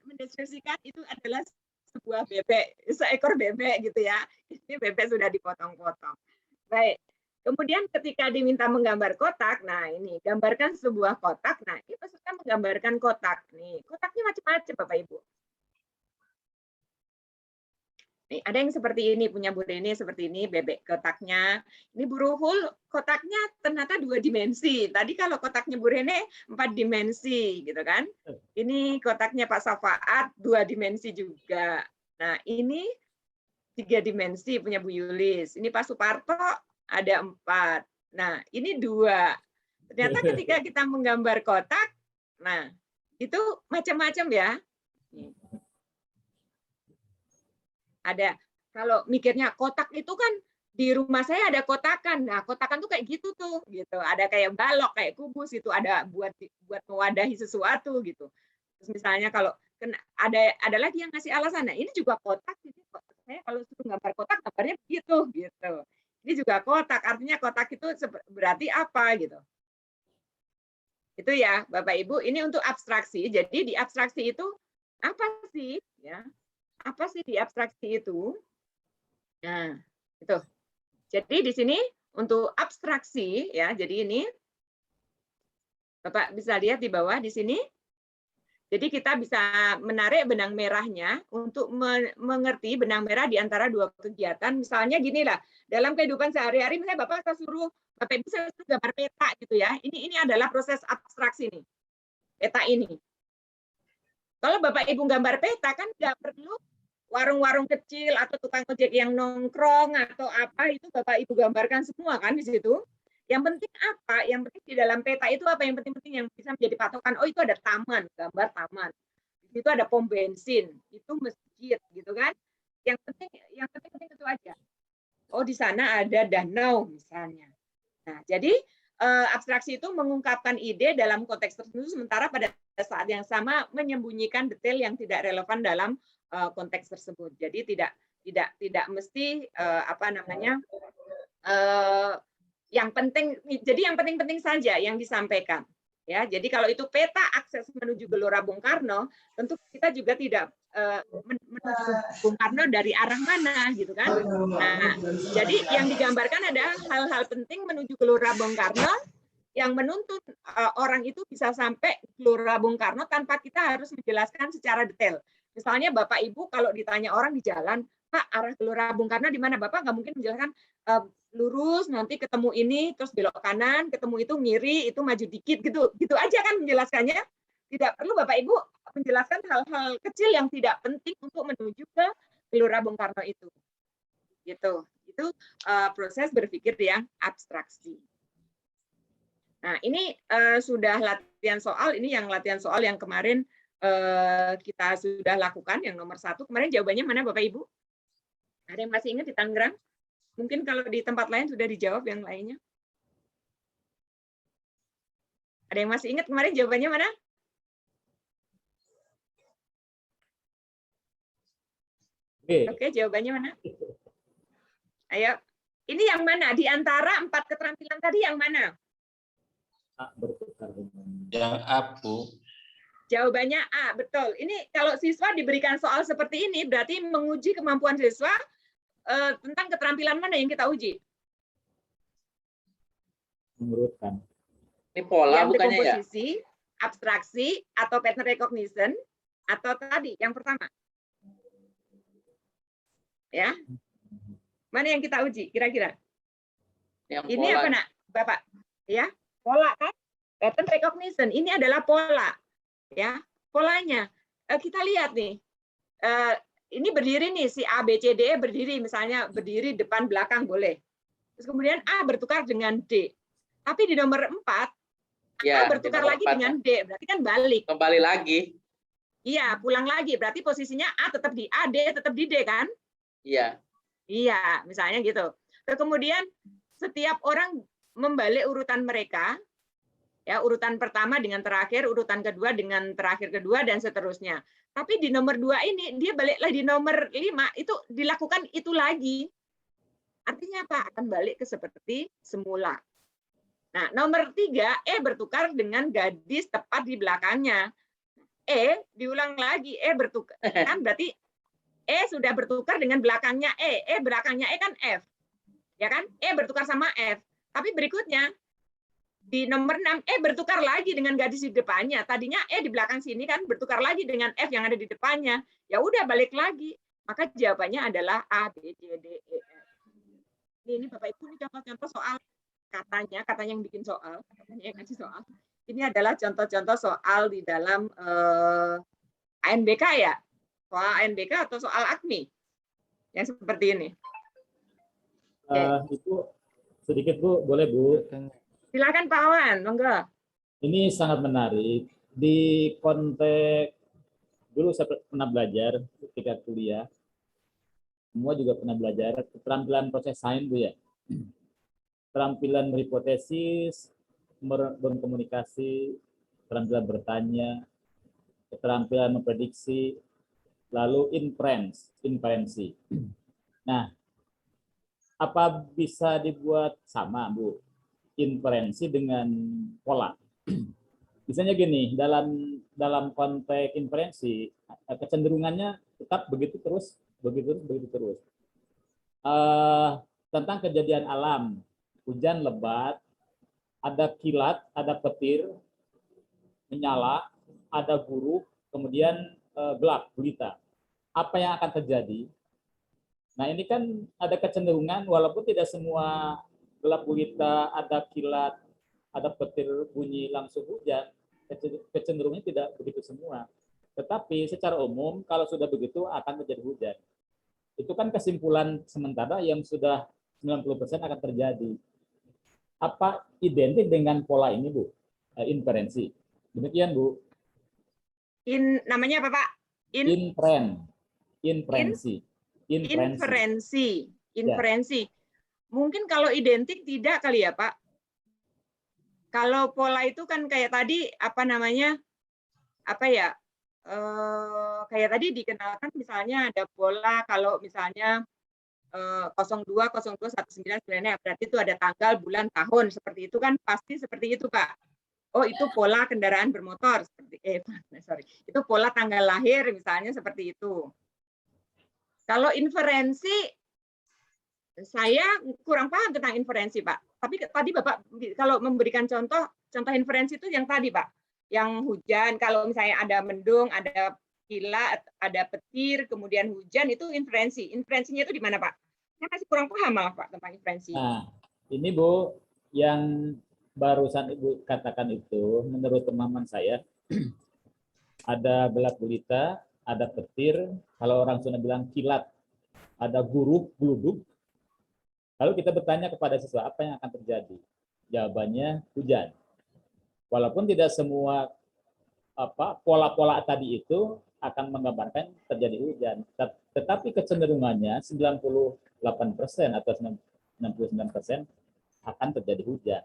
mendeskripsikan itu adalah sebuah bebek, seekor bebek gitu ya. Ini bebek sudah dipotong-potong. Baik. Kemudian ketika diminta menggambar kotak, nah ini gambarkan sebuah kotak. Nah, ini peserta menggambarkan kotak. Nih, kotaknya macam-macam Bapak Ibu. Nih, ada yang seperti ini, punya Bu Rene seperti ini, bebek kotaknya. Ini Bu Ruhul, kotaknya ternyata 2 dimensi. Tadi kalau kotaknya Bu Rene 4 dimensi, gitu kan. Ini kotaknya Pak Safaat 2 dimensi juga. Nah, ini 3 dimensi punya Bu Yulis. Ini Pak Suparto ada 4. Nah, ini 2. Ternyata ketika kita menggambar kotak, nah, itu macam-macam ya. Ada, kalau mikirnya kotak itu kan di rumah saya ada kotakan. Nah, kotakan tuh kayak gitu tuh, gitu. Ada kayak balok, kayak kubus itu, ada buat mewadahi sesuatu gitu. Terus misalnya kalau ada lagi yang ngasih alasan, nah ini juga kotak. Saya kalau suruh gambar kotak, gambarnya begitu, gitu. Ini juga kotak, artinya kotak itu berarti apa gitu. Itu ya, Bapak Ibu. Ini untuk abstraksi. Jadi di abstraksi itu apa sih, ya? Apa sih di abstraksi itu? Nah, itu. Jadi di sini untuk abstraksi ya. Jadi ini Bapak bisa lihat di bawah di sini. Jadi kita bisa menarik benang merahnya untuk mengerti benang merah di antara dua kegiatan. Misalnya gini lah, dalam kehidupan sehari-hari, misalnya Bapak saya suruh, Bapak Ibu saya suruh gambar peta gitu ya. Ini adalah proses abstraksi nih, peta ini. Kalau Bapak Ibu gambar peta kan nggak perlu warung-warung kecil atau tukang ojek yang nongkrong atau apa, itu Bapak Ibu gambarkan semua kan di situ. Yang penting apa? Yang penting di dalam peta itu apa yang penting-penting yang bisa menjadi patokan. Oh, itu ada taman, gambar taman. Di situ ada pom bensin, itu masjid gitu kan. Yang penting itu aja. Oh, di sana ada danau misalnya. Nah, jadi abstraksi itu mengungkapkan ide dalam konteks tertentu, sementara pada saat yang sama menyembunyikan detail yang tidak relevan dalam konteks tersebut. Jadi tidak mesti yang penting, jadi yang penting-penting saja yang disampaikan. Ya, jadi kalau itu peta akses menuju Gelora Bung Karno, tentu kita juga tidak menuju Bung Karno dari arah mana, gitu kan? Nah, jadi yang digambarkan ada hal-hal penting menuju Gelora Bung Karno yang menuntut orang itu bisa sampai Gelora Bung Karno tanpa kita harus menjelaskan secara detail. Misalnya Bapak Ibu kalau ditanya orang di jalan, Pak, arah Gelora Bung Karno di mana? Bapak nggak mungkin menjelaskan lurus, nanti ketemu ini, terus belok kanan, ketemu itu ngiri, itu maju dikit, gitu aja kan menjelaskannya. Tidak perlu Bapak Ibu menjelaskan hal-hal kecil yang tidak penting untuk menuju ke Gelora Bung Karno itu. Gitu. Itu proses berpikir yang abstraksi. Nah, ini sudah latihan soal, ini yang latihan soal yang kemarin kita sudah lakukan, yang nomor 1. Kemarin jawabannya mana Bapak Ibu? Ada yang masih ingat di Tangerang? Mungkin kalau di tempat lain sudah dijawab yang lainnya. Ada yang masih ingat kemarin jawabannya mana? Oke, jawabannya mana? Ayo. Ini yang mana? Di antara 4 keterampilan tadi yang mana? Yang A, Bu. Jawabannya A, betul. Ini kalau siswa diberikan soal seperti ini, berarti menguji kemampuan siswa tentang keterampilan mana yang kita uji? Menurutkan. Ini pola yang bukannya ya? Komposisi, abstraksi, atau pattern recognition, atau tadi yang pertama. Ya, mana yang kita uji kira-kira? Ini pola. apa nak, Bapak? Ya, pola kan? Pattern recognition. Ini adalah pola. Ya, polanya. Kita lihat nih. Ini berdiri nih, si A, B, C, D, E berdiri, misalnya berdiri depan belakang boleh. Terus kemudian A bertukar dengan D. Tapi di nomor 4, Ya, A bertukar lagi dengan D, berarti kan balik. Kembali lagi. Iya, pulang lagi, berarti posisinya A tetap di A, D tetap di D kan? Iya. Iya, misalnya gitu. Terus kemudian setiap orang membalik urutan mereka, ya urutan pertama dengan terakhir, urutan kedua dengan terakhir kedua, dan seterusnya. Tapi di nomor 2 ini, dia balik lagi di nomor 5, itu dilakukan itu lagi. Artinya apa? Akan balik ke seperti semula. Nah, nomor 3, E bertukar dengan gadis tepat di belakangnya. E diulang lagi, E bertukar. Kan berarti E sudah bertukar dengan belakangnya E. Belakangnya E kan F. Ya kan? E bertukar sama F. Tapi berikutnya, di nomor 6, E bertukar lagi dengan gadis di depannya. Tadinya E di belakang sini kan bertukar lagi dengan F yang ada di depannya. Ya udah balik lagi. Maka jawabannya adalah A, B, C, D, E, F. Ini Bapak Ibu, ini contoh-contoh soal katanya yang bikin soal, katanya yang ngasih soal. Ini adalah contoh-contoh soal di dalam ANBK ya? Soal ANBK atau soal AKMI? Yang seperti ini. Itu sedikit Bu, boleh Bu? Silakan Pak Awan, monggo. Ini sangat menarik. Di konteks, dulu saya pernah belajar ketika kuliah, semua juga pernah belajar keterampilan proses sains Bu ya. Keterampilan berhipotesis, berkomunikasi, keterampilan bertanya, keterampilan memprediksi, lalu inferensi. Nah, apa bisa dibuat sama Bu? Inferensi dengan pola. Misalnya gini, dalam konteks inferensi, kecenderungannya tetap begitu terus. Tentang kejadian alam, hujan lebat, ada kilat, ada petir, menyala, ada guru, kemudian gelap gulita. Apa yang akan terjadi? Nah, ini kan ada kecenderungan walaupun tidak semua gelap gulita, ada kilat, ada petir bunyi langsung hujan, kecenderungannya tidak begitu semua. Tetapi secara umum kalau sudah begitu akan terjadi hujan. Itu kan kesimpulan sementara yang sudah 90% akan terjadi. Apa identik dengan pola ini, Bu? Inferensi. Demikian, Bu. Namanya apa, Pak? Inferensi. Inferensi. Mungkin kalau identik tidak kali ya, Pak. Kalau pola itu kan kayak tadi kayak tadi dikenalkan misalnya ada pola kalau misalnya 020219 berarti itu ada tanggal, bulan, tahun seperti itu kan pasti seperti itu, Pak. Oh, itu pola kendaraan bermotor seperti itu pola tanggal lahir misalnya seperti itu. Kalau inferensi saya kurang paham tentang inferensi, Pak. Tapi tadi Bapak kalau memberikan contoh inferensi itu yang tadi, Pak. Yang hujan, kalau misalnya ada mendung, ada kilat, ada petir, kemudian hujan, itu inferensi. Inferensinya itu di mana, Pak? Saya masih kurang paham malah, Pak, tentang inferensi. Nah, ini Bu, yang barusan Ibu katakan itu, menurut pemahaman saya, ada gelap gulita, ada petir, kalau orang Sunda bilang kilat, ada guruk, gluduk. Lalu kita bertanya kepada siswa, apa yang akan terjadi? Jawabannya hujan. Walaupun tidak semua pola-pola tadi itu akan menggambarkan terjadi hujan, tetapi kecenderungannya 98% atau 99% akan terjadi hujan.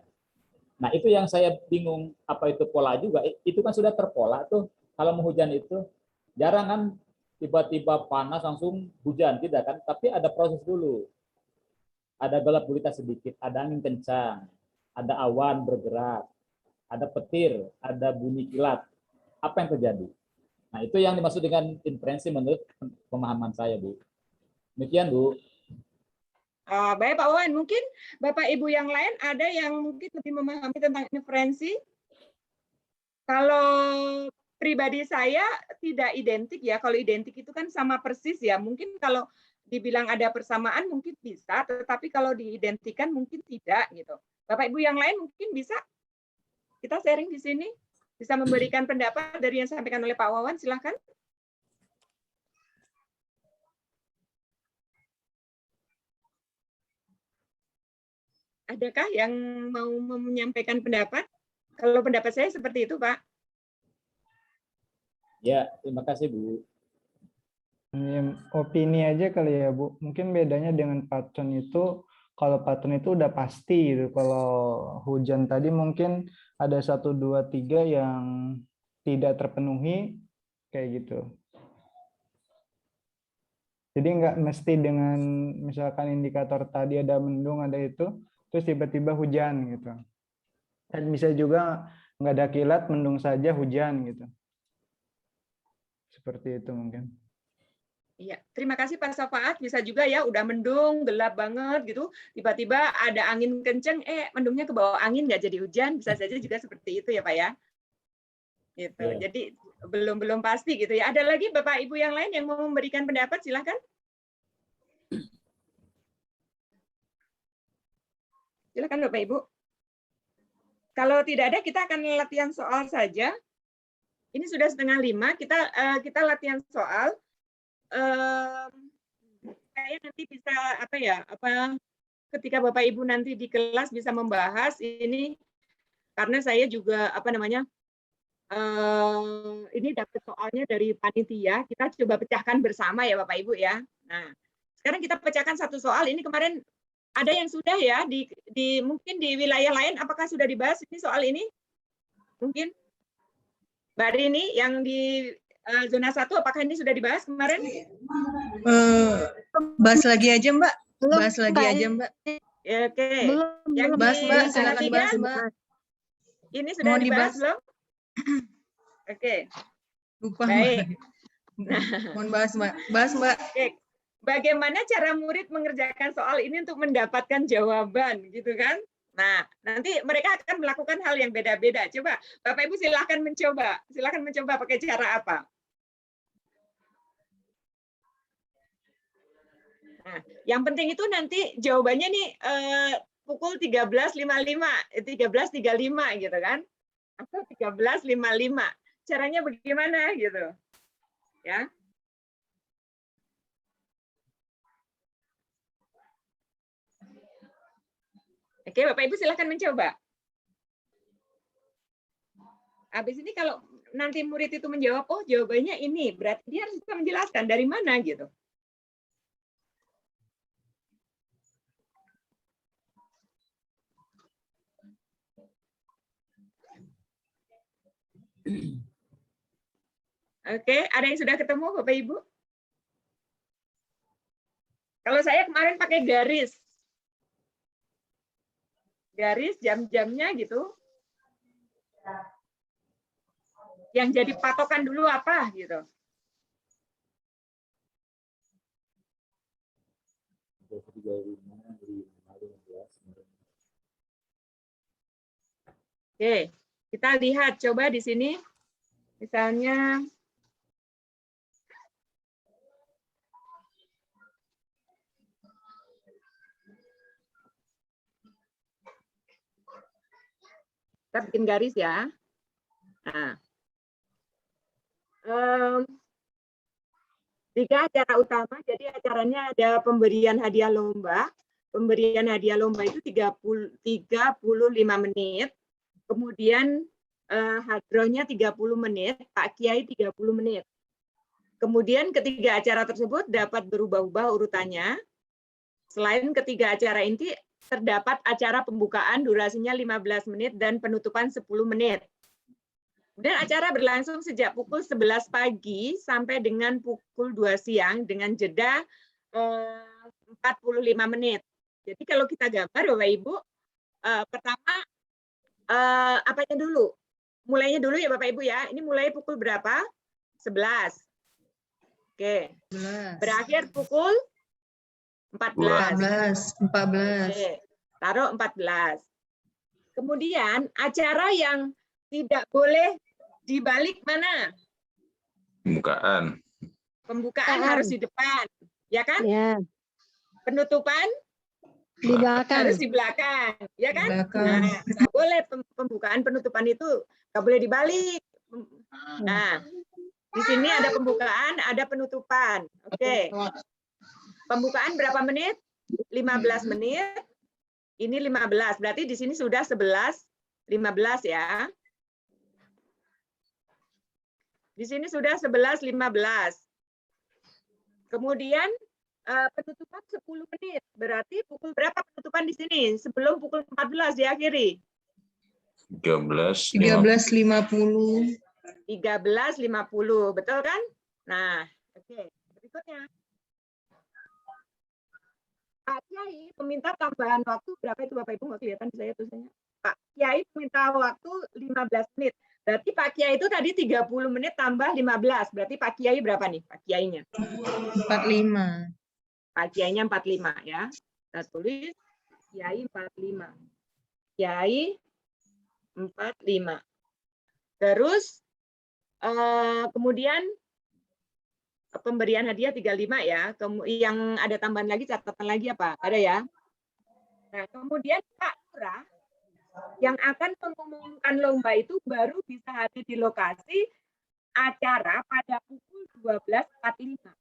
Nah, itu yang saya bingung, apa itu pola juga? Itu kan sudah terpola tuh. Kalau mau hujan itu jarang kan tiba-tiba panas langsung hujan, tidak kan? Tapi ada proses dulu. Ada gelap gulita sedikit, ada angin kencang, ada awan bergerak, ada petir, ada bunyi kilat. Apa yang terjadi? Nah, itu yang dimaksud dengan inferensi menurut pemahaman saya, Bu. Demikian, Bu. Baik, Pak Wawan. Mungkin Bapak Ibu yang lain ada yang mungkin lebih memahami tentang inferensi. Kalau pribadi saya tidak identik ya. Kalau identik itu kan sama persis ya. Mungkin kalau dibilang ada persamaan mungkin bisa, tetapi kalau diidentikan mungkin tidak gitu. Bapak Ibu yang lain mungkin bisa kita sharing di sini, bisa memberikan pendapat dari yang disampaikan oleh Pak Wawan, silahkan. Adakah yang mau menyampaikan pendapat? Kalau pendapat saya seperti itu, Pak. Ya, terima kasih, Bu. Opini aja kali ya, Bu. Mungkin bedanya dengan patron itu, kalau patron itu udah pasti gitu. Kalau hujan tadi mungkin ada 1, 2, 3 yang tidak terpenuhi, kayak gitu. Jadi nggak mesti dengan misalkan indikator tadi ada mendung, ada itu, terus tiba-tiba hujan gitu. Dan bisa juga nggak ada kilat, mendung saja hujan gitu. Seperti itu mungkin. Iya, terima kasih Pak Safaat. Bisa juga ya, udah mendung, gelap banget gitu. Tiba-tiba ada angin kenceng, mendungnya ke bawah angin nggak jadi hujan. Bisa saja juga seperti itu ya Pak ya. Gitu. Ya. Jadi belum pasti gitu ya. Ada lagi Bapak Ibu yang lain yang mau memberikan pendapat, silakan. Silakan Bapak Ibu. Kalau tidak ada, kita akan latihan soal saja. Ini sudah 4:30, kita latihan soal. Saya nanti bisa ketika Bapak Ibu nanti di kelas bisa membahas ini, karena saya juga ini dapat soalnya dari panitia, kita coba pecahkan bersama ya Bapak Ibu ya. Nah, sekarang kita pecahkan satu soal. Ini kemarin ada yang sudah ya mungkin di wilayah lain, apakah sudah dibahas ini soal ini? Mungkin Mbak Rini yang di zona 1, apakah ini sudah dibahas kemarin? Bahas lagi aja Mbak. Bahas lagi aja Mbak. Ya, oke. Yang Bahas Mbak, di zona silakan 3, bahas Mbak. ini sudah Mau dibahas dibahas? belum? Oke. Lupa Baik. Mbak. Mohon bahas Mbak. Bahas Mbak. Oke. Bagaimana cara murid mengerjakan soal ini untuk mendapatkan jawaban, gitu kan? Nah, nanti mereka akan melakukan hal yang beda-beda. Coba, Bapak Ibu silahkan mencoba. Silahkan mencoba pakai cara apa? Nah, yang penting itu nanti jawabannya nih pukul 13.35 gitu kan, atau 13.55. Caranya bagaimana gitu, ya? Oke, Bapak Ibu silahkan mencoba. Habis ini kalau nanti murid itu menjawab, oh jawabannya ini, berarti dia harus bisa menjelaskan dari mana gitu. Oke, ada yang sudah ketemu Bapak Ibu? Kalau saya kemarin pakai garis. Garis jam-jamnya gitu. Yang jadi patokan dulu apa gitu. Oke, kita lihat coba di sini. Misalnya kita bikin garis ya. Nah, 3 acara utama, jadi acaranya ada pemberian hadiah lomba. Pemberian hadiah lomba itu 35 menit. Kemudian hadrohnya 30 menit, Pak Kiai 30 menit. Kemudian ketiga acara tersebut dapat berubah-ubah urutannya. Selain ketiga acara inti, terdapat acara pembukaan durasinya 15 menit dan penutupan 10 menit. Dan acara berlangsung sejak pukul 11 pagi sampai dengan pukul 2 siang dengan jeda 45 menit. Jadi kalau kita gambar Bapak Ibu, pertama apanya dulu? Mulainya dulu ya Bapak Ibu ya. Ini mulai pukul berapa? 11. Oke. 11. Berakhir pukul 14. 14. Oke. Taruh 14. Kemudian acara yang tidak boleh dibalik mana? Pembukaan. Pembukaan harus di depan, ya kan? Ya. Penutupan Di belakang. harus di belakang, ya kan? Belakang. Nah, nggak boleh pembukaan penutupan itu nggak boleh dibalik. Nah, di sini ada pembukaan, ada penutupan. Oke. Pembukaan berapa menit? 15 menit. Ini 15. Berarti di sini sudah 11, 15 ya. Di sini sudah 11, 15. Kemudian penutupan 10 menit. Berarti pukul berapa penutupan di sini? Sebelum pukul 14 diakhiri. 13.50. 13.50, betul kan? Nah, oke. Berikutnya. Pak Kiai meminta tambahan waktu berapa itu Bapak Ibu nggak kelihatan di saya tulisannya. Pak Kiai meminta waktu 15 menit. Berarti Pak Kiai itu tadi 30 menit tambah 15. Berarti Pak Kiai berapa nih Pak Kiainya? 45. Pak Kiainya 45 ya. Kita tulis Kiai 45. Kiai 45. Terus kemudian pemberian hadiah 35 ya. Yang ada tambahan lagi, catatan lagi apa? Ada ya? Nah, kemudian Pak Lurah yang akan mengumumkan lomba itu baru bisa hadir di lokasi acara pada pukul 12.45.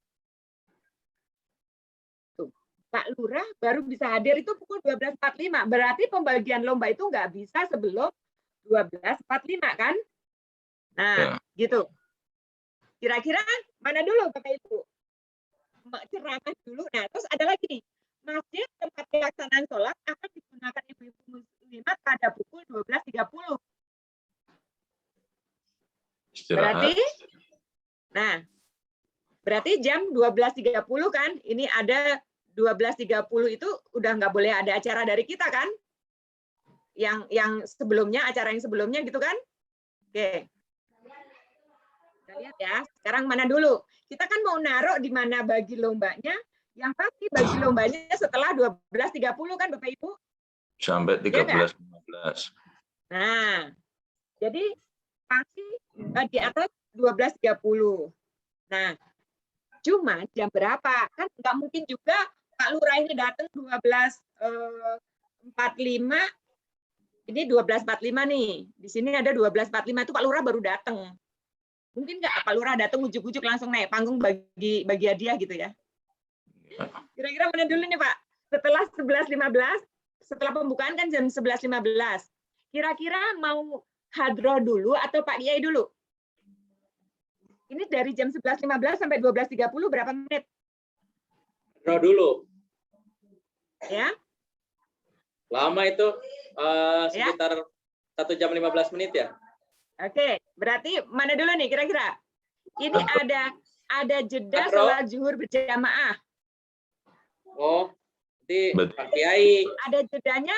Tuh, Pak Lurah baru bisa hadir itu pukul 12.45. Berarti pembagian lomba itu nggak bisa sebelum 12.45 kan? Nah, gitu. Kira-kira mana dulu Bapak Ibu? Ceramah dulu. Nah, terus ada lagi nih. Masjid tempat pelaksanaan sholat akan digunakan ibu-ibu muslimat pada pukul 12.30. Berarti, nah, berarti jam 12.30 kan? Ini ada 12.30 itu udah nggak boleh ada acara dari kita kan? Yang sebelumnya, acara yang sebelumnya gitu kan? Oke. Kita lihat ya. Sekarang mana dulu? Kita kan mau naruh di mana bagi lombanya. Yang pasti bagi lombanya setelah 12.30 kan Bapak Ibu? Sampai 13.15. Nah, jadi pasti di atas 12.30. Nah, cuma jam berapa? Kan nggak mungkin juga Pak Lurah ini datang 12.45. Ini 12.45 nih. Di sini ada 12.45 itu Pak Lurah baru datang. Mungkin nggak Pak Lurah datang ujuk-ujuk langsung naik panggung bagi hadiah gitu ya. Kira-kira mana dulu nih Pak? Setelah 11.15, setelah pembukaan kan jam 11.15. Kira-kira mau hadroh dulu atau Pak Kiai dulu? Ini dari jam 11.15 sampai 12.30 berapa menit? Hadroh dulu. Ya. Lama itu sekitar 1 jam 15 menit ya. Oke, berarti mana dulu nih kira-kira? Ini ada jeda Hadroh. sholat zuhur berjamaah. Oh, nanti Pak Kiai. Ada jedanya,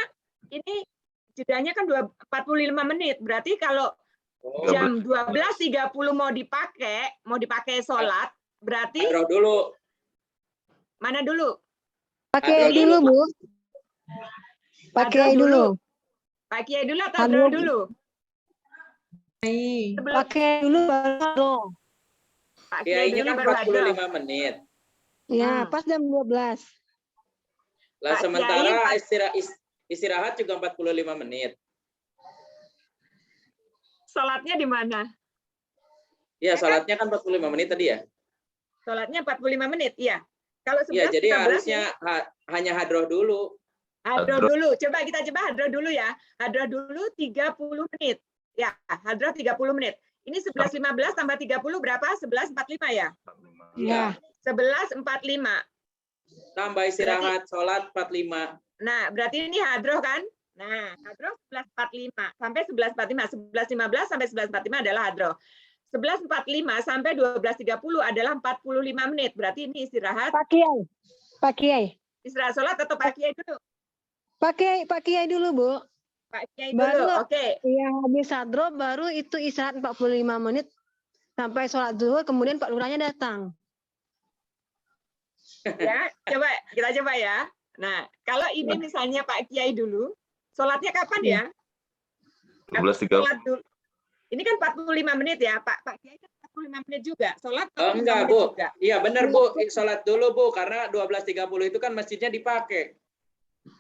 ini jedanya kan 45 menit. Berarti kalau jam 12.30 mau dipakai sholat, berarti Hadroh dulu. mana dulu? Pakai dulu, Bu. Pakai dulu. Pak Kiai dulu atau hadroh dulu? Pakai dulu baru. Pak Kiai Kiainya dulu kan baru hadroh. 45 menit. Ya, pas jam 12. Lah Pak sementara istirahat juga 45 menit. Sholatnya di mana? Iya, sholatnya kan 45 menit tadi ya. Sholatnya 45 menit, iya. Kalau Iya, 11, jadi 13, harusnya hanya hadroh dulu. hadroh dulu. Coba kita hadroh dulu ya. Hadroh dulu 30 menit. Ya, hadroh 30 menit. Ini 11.15 tambah 30 berapa? 11.45 ya? Iya. 11.45. Tambah istirahat, sholat 45. Nah, berarti ini hadroh kan? Nah, hadroh 11.45 sampai 11.45. 11.15 sampai 11.45 adalah hadroh. 11.45 sampai 12.30 adalah 45 menit. Berarti ini istirahat. Pak Kiai. Istirahat sholat atau Pak Kiai dulu? Pak Kiai dulu, Bu. Pak Kiai Baru, dulu, oke. Yang habis hadroh baru itu istirahat 45 menit sampai sholat zuhur, kemudian Pak Lurahnya datang. Ya, kita coba ya. Nah, kalau ini misalnya Pak Kiai dulu, sholatnya kapan ya? 12.30. Sholat dulu. Ini kan 45 menit ya, Pak Kiai kan 45 menit juga. Sholat Enggak, Bu. Iya, benar, Bu. Sholat dulu, Bu, karena 12.30 itu kan masjidnya dipakai.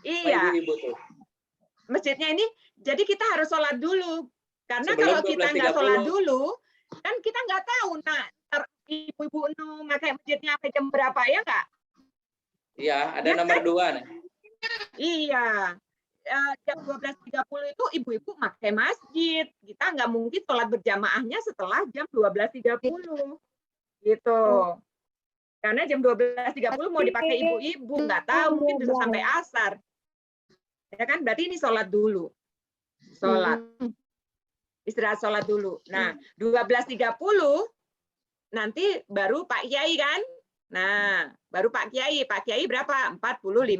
Iya. Ibu-ibu tuh. Masjidnya ini, jadi kita harus sholat dulu. Karena Sebelum kalau kita nggak 12.30. sholat dulu, kan kita nggak tahu. Nah, ibu-ibu pakai masjidnya sampai jam berapa ya nggak? Iya, ada Ya, nomor kan? 2 nih. Iya. Jam 12.30 itu ibu-ibu pakai masjid. Kita nggak mungkin sholat berjamaahnya setelah jam 12.30. Gitu. Karena jam 12.30 mau dipakai ibu-ibu, nggak tahu, mungkin bisa sampai asar. Ya kan? Berarti ini sholat dulu. Sholat. Istirahat sholat dulu. Nah, 12.30 nanti baru Pak Kiai kan? Nah, baru Pak Kiai. Pak Kiai berapa? 45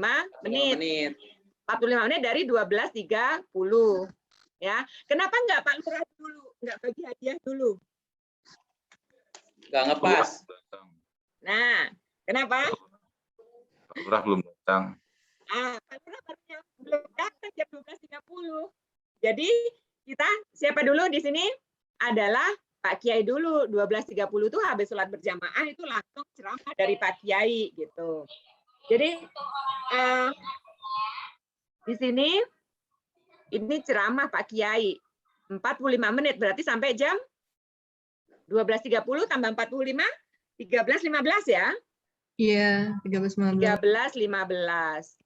menit. 45 menit dari 12.30. Ya. Kenapa nggak Pak Lurah dulu? Nggak bagi hadiah dulu? Nggak ngepas. Nah, kenapa? Pak Lurah belum datang. Pak Lurah belum datang jam 12.30. Jadi kita siapa dulu di sini adalah Pak Kiai dulu. 12.30 itu habis sholat berjamaah itu langsung ceramah dari Pak Kiai gitu. Jadi di sini ini ceramah Pak Kiai 45 menit berarti sampai jam 12.30 tambah 45 13.15 ya. Iya, 13.15.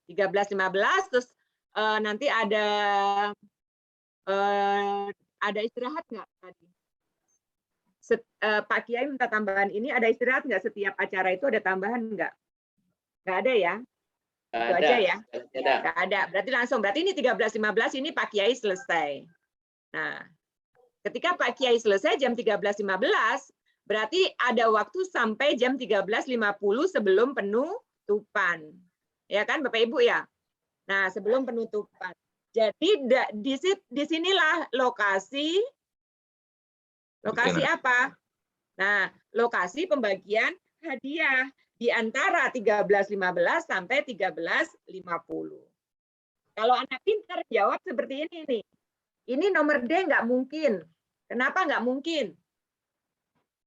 13.15 terus nanti ada istirahat nggak tadi? Pak Kiai minta tambahan ini, ada istirahat nggak setiap acara itu, ada tambahan nggak? Nggak ada ya? Itu aja ya? Nggak ada. Berarti langsung. Berarti ini 13.15 ini Pak Kiai selesai. Nah, ketika Pak Kiai selesai jam 13.15, berarti ada waktu sampai jam 13.50 sebelum penutupan. Ya kan Bapak Ibu ya? Nah, sebelum penutupan. Jadi di sinilah lokasi apa? Nah, lokasi pembagian hadiah di antara 13.15 sampai 13.50. Kalau anak pintar jawab seperti ini nih. Ini nomor D nggak mungkin. Kenapa nggak mungkin?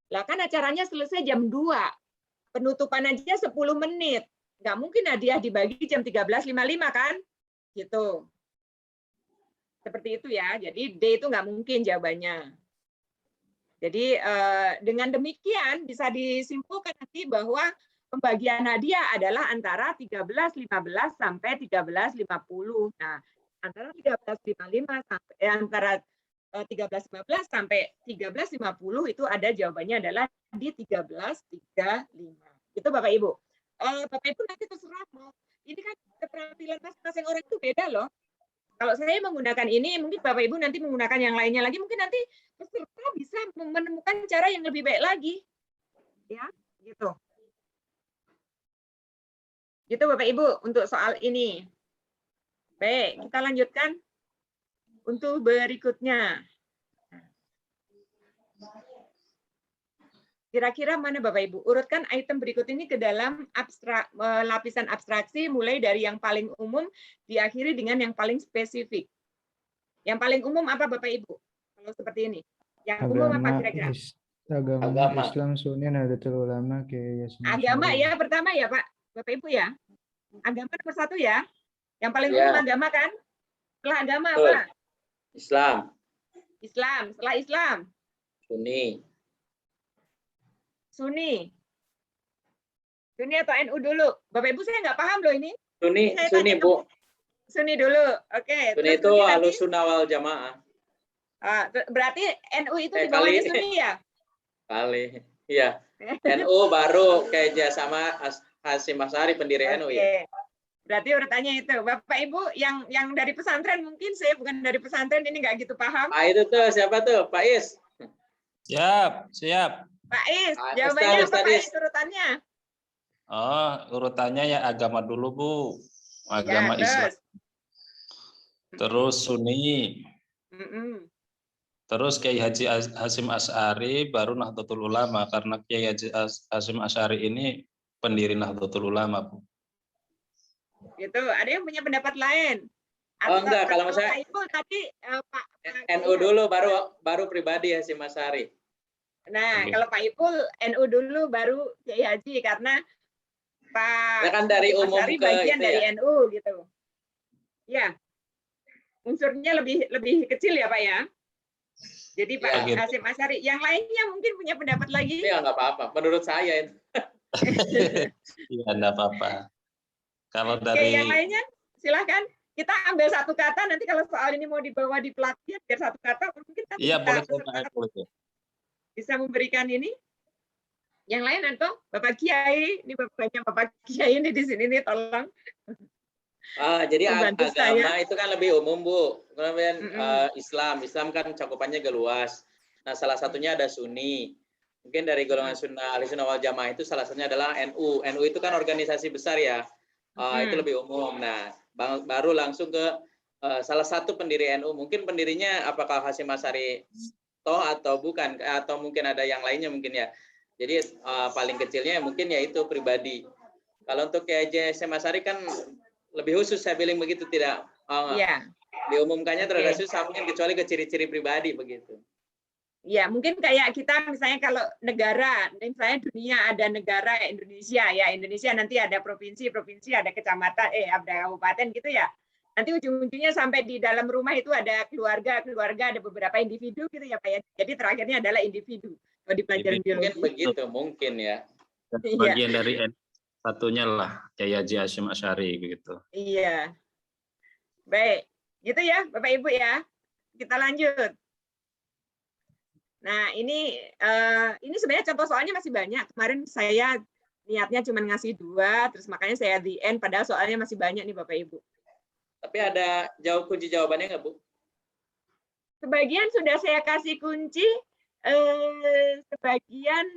Lah kan acaranya selesai jam 2. Penutupan aja 10 menit. nggak mungkin hadiah dibagi jam 13.55 kan? Gitu. Seperti itu ya. Jadi D itu nggak mungkin jawabannya. Jadi dengan demikian bisa disimpulkan nanti bahwa pembagian hadiah adalah antara 13.15 sampai 13.50. Nah, antara 13.55 sampai antara 13.15 sampai 13.50 itu ada jawabannya adalah di 13.35. Itu Bapak Ibu. Bapak Ibu nanti terserah mau. Ini kan keterampilan masing-masing orang itu beda loh. Kalau saya menggunakan ini, mungkin Bapak Ibu nanti menggunakan yang lainnya lagi, mungkin nanti peserta bisa menemukan cara yang lebih baik lagi. Ya, gitu. Gitu Bapak Ibu untuk soal ini. Baik, kita lanjutkan untuk berikutnya. Kira-kira mana Bapak Ibu? Urutkan item berikut ini ke dalam lapisan abstraksi mulai dari yang paling umum diakhiri dengan yang paling spesifik. Yang paling umum apa Bapak Ibu? Kalau seperti ini. Yang umum apa kira-kira? Agama Islam, Sunni, Nahdlatul Ulama, agama ya pertama ya Pak. Bapak Ibu ya. Agama nomor 1 ya. Yang paling umum agama kan? Setelah agama apa? Islam. Islam. Setelah Islam? Sunni. Sunni. Sunni atau NU dulu? Bapak Ibu saya nggak paham loh ini. Sunni, Bu. Sunni dulu. Oke. Sunni itu Ahlussunnah wal Jamaah. Berarti NU itu di bawahnya Sunni ya? Kali. Iya. NU baru kayak sama Hasyim Asy'ari pendiri NU ya. Berarti urutannya itu. Bapak Ibu yang dari pesantren, mungkin saya bukan dari pesantren, ini nggak gitu paham. Itu tuh siapa tuh? Pak Is. Siap. Pak Is, jawabannya apa Pak Is urutannya? Oh, urutannya ya agama dulu, Bu. Agama Islam. Terus Sunni. Terus Kiai Haji Hasyim Asy'ari, baru Nahdlatul Ulama, karena Kiai Haji Hasyim Asy'ari ini pendiri Nahdlatul Ulama, Bu. Gitu. Ada yang punya pendapat lain? Oh enggak, kalau saya Ibu tadi Pak NU dulu baru pribadi Hasyim Asy'ari. Nah, kalau Pak Ipul NU dulu baru Kiai Haji karena Pak ya kan dari umum Asy'ari ke bagian itu dari ya? NU gitu. Ya. Unsurnya lebih kecil ya, Pak ya. Jadi Pak Hasyim Asy'ari, yang lainnya mungkin punya pendapat lagi? Ya nggak apa-apa, menurut saya itu. Iya, enggak apa-apa. Kalau Oke, yang lainnya silahkan. Kita ambil satu kata, nanti kalau soal ini mau dibawa di pelatihan, biar satu kata, mungkin nanti iya, boleh. Bisa memberikan ini. Yang lain atau Bapak Kiai, ini bapaknya Bapak Kiai ini di sini nih, tolong. Jadi agama itu kan lebih umum, Bu. Kemudian Islam kan cakupannya agak luas. Nah, salah satunya ada Sunni. Mungkin dari golongan Ahlussunnah wal Jamaah itu salah satunya adalah NU. NU itu kan organisasi besar ya. Itu lebih umum. Nah, baru langsung ke salah satu pendiri NU. Mungkin pendirinya apakah Hasyim Asy'ari toh atau bukan, atau mungkin ada yang lainnya mungkin ya. Jadi paling kecilnya mungkin ya itu pribadi. Kalau untuk Kiai Hasyim Asy'ari kan lebih khusus, saya bilang begitu, tidak diumumkannya terhadap khusus mungkin kecuali ke ciri-ciri pribadi begitu. Ya, mungkin kayak kita misalnya kalau negara, misalnya dunia ada negara Indonesia ya, Indonesia nanti ada provinsi, ada kecamatan, ada kabupaten gitu ya. Nanti ujung-ujungnya sampai di dalam rumah itu ada keluarga, ada beberapa individu gitu ya Pak ya. Jadi terakhirnya adalah individu. Kalau di pelajaran biologi. Begitu mungkin ya. Bagian dari satunya lah Kiai Haji Hasyim Asy'ari begitu. Iya. Baik, gitu ya Bapak Ibu ya. Kita lanjut. Nah, ini sebenarnya contoh soalnya masih banyak. Kemarin saya niatnya cuma ngasih 2, terus makanya saya di end, padahal soalnya masih banyak nih Bapak Ibu. Tapi ada kunci jawabannya nggak, Bu? Sebagian sudah saya kasih kunci, sebagian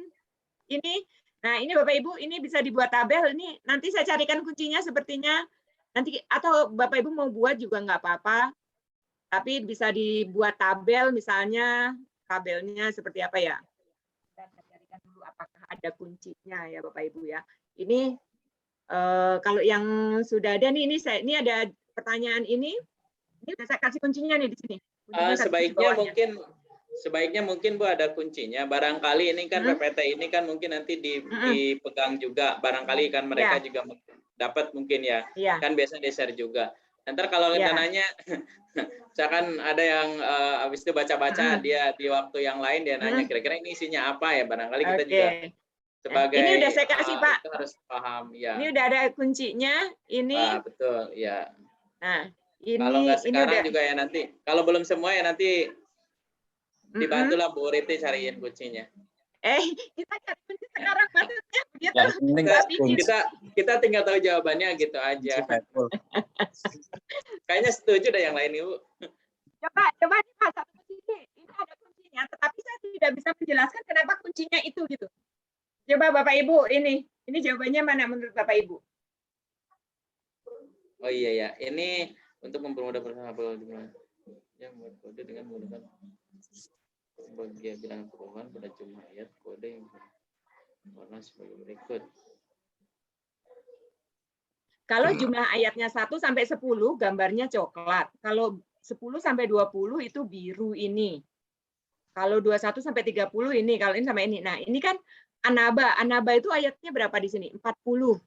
ini. Nah, ini Bapak Ibu, ini bisa dibuat tabel. Ini nanti saya carikan kuncinya sepertinya. Nanti atau Bapak Ibu mau buat juga nggak apa-apa. Tapi bisa dibuat tabel misalnya. Tabelnya seperti apa ya? Kita carikan dulu apakah ada kuncinya ya Bapak Ibu ya. Ini kalau yang sudah ada nih, ini ada pertanyaan ini sudah saya kasih kuncinya nih di sini. Sebaiknya mungkin Bu ada kuncinya. Barangkali ini kan PPT ini kan mungkin nanti dipegang juga. Barangkali kan mereka juga dapat mungkin ya. Iya. Kan biasanya di-share juga. Ntar kalau kita nanya, misalkan ada yang habis itu baca-baca dia di waktu yang lain dia nanya kira-kira ini isinya apa ya, barangkali kita juga sebagai ini udah saya kasih Pak. Itu harus paham ya. Ini udah ada kuncinya. Ini betul ya. Nah, ini kalau nggak sekarang udah, juga ya nanti. Kalau belum semua ya nanti dibantulah Bu Riti cariin kuncinya. Kita cari kunci sekarang maksudnya begitu. Kita tinggal tahu jawabannya gitu aja. Kayaknya setuju deh yang lain Ibu. Coba Pak, satu kunci. Ini ada kuncinya, tetapi saya tidak bisa menjelaskan kenapa kuncinya itu gitu. Coba Bapak Ibu, ini jawabannya mana menurut Bapak Ibu? Oh iya ya, ini untuk mempermudah persahabatan ya, membuat kode dengan menggunakan bagian bilangan perubahan pada jumlah ayat kode yang warna sebagai berikut. Kalau jumlah ayatnya 1 sampai 10 gambarnya coklat. Kalau 10 sampai 20 itu biru ini. Kalau 21 sampai 30 ini, kalau ini sampai ini. Nah, ini kan Anaba. Anaba itu ayatnya berapa di sini? 40.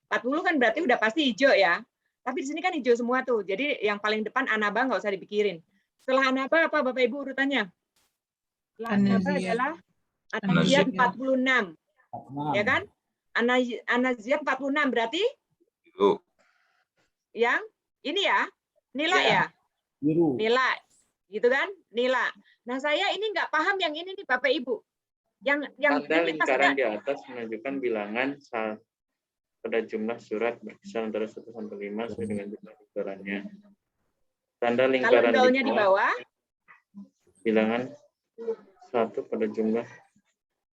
40 kan berarti udah pasti hijau ya. Tapi di sini kan hijau semua tuh. Jadi yang paling depan Anaba nggak usah dipikirin. Setelah Anaba apa Bapak Ibu urutannya? Setelah Anaba adalah Anaziat 46. Ya kan? Anaziat 46 berarti yang ini ya, nilai ya? Biru. Nilai. Gitu kan? Nilai. Nah, saya ini nggak paham yang ini nih Bapak Ibu. Yang tanda ini lingkaran maksudnya, di atas menunjukkan bilangan pada jumlah surat berkisar antara 1 sampai 5 sesuai dengan jumlah lingkarannya. Tanda lingkaran kalau nolnya di bawah bilangan 1 pada jumlah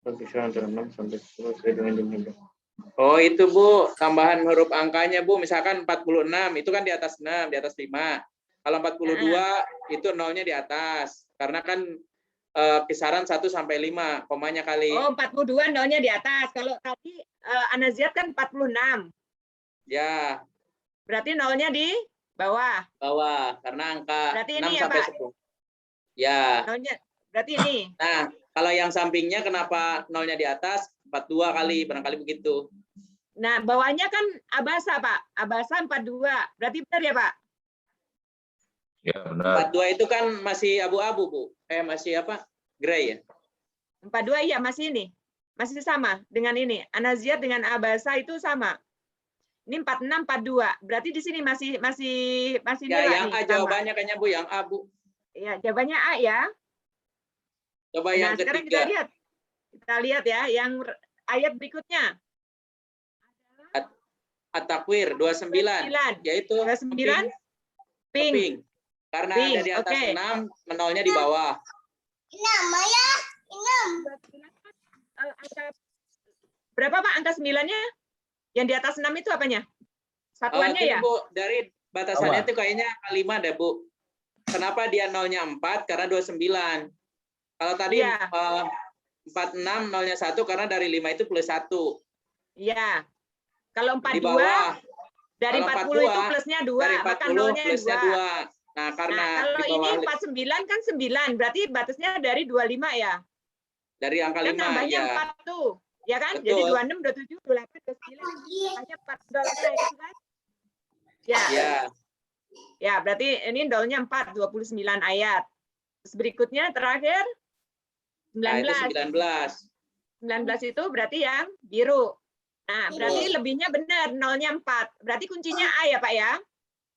berkisar antara 6 sampai 10 sesuai dengan jumlah. Oh, itu Bu, tambahan huruf angkanya Bu, misalkan 46 itu kan di atas 6, di atas 5. Kalau 42 itu nolnya di atas. Karena kan kisaran 1 sampai 5, komanya kali. Oh, 42 nolnya di atas. Kalau tadi Anaziat kan 46. Ya. Berarti nolnya di bawah. Bawah, karena angka berarti 6 ini ya, sampai Pak? 10. Ya. Nolnya, berarti ini. Nah, kalau yang sampingnya kenapa nolnya di atas? 42 kali, barangkali begitu. Nah, bawahnya kan Abasa, Pak. Abasa 42. Berarti benar ya, Pak? Ya, benar. 42 itu kan masih abu-abu, Bu. Masih apa? Gray ya? 42 iya masih ini. Masih sama dengan ini. Anaziat dengan Abasa itu sama. Ini 46 42. Berarti di sini masih Ya, nilai yang nih, A sama. jawabannya kayaknya Bu, yang A, Bu. Ya, jawabannya A ya. Coba Nah, yang sekarang ketiga. kita lihat ya yang ayat berikutnya. At-Takwir 29, yaitu 29 pink. Karena Pink, ada di atas oke. 6, nolnya di bawah. Berapa Pak angka 9-nya? Yang di atas 6 itu apanya? Satuannya Gini, ya? Bu, dari batasannya itu kayaknya angka 5 deh, Bu. Kenapa dia nolnya 4? Karena 29. Kalau tadi 46 nolnya 1 karena dari 5 itu plus 1. Iya. Kalau Di 42 bawah. dari Kalau 40 itu plusnya 2, dari maka 40 nolnya plusnya 2. 2. Nah, karena kalau di bawah ini 49 kan 9, berarti batasnya dari 25 ya? dari angka Kan 5 nambahnya ya. 4 tuh. Ya kan? Betul. Jadi 26, 27, 28, 29. Nambahnya 4 dollarnya itu kan? Ya. Ya. Ya, berarti ini dolnya 4, 29 ayat. Terus berikutnya terakhir 19. Nah, itu 19. 19 itu berarti yang biru. Nah, berarti lebihnya benar, nolnya 4. Berarti kuncinya A ya, Pak ya?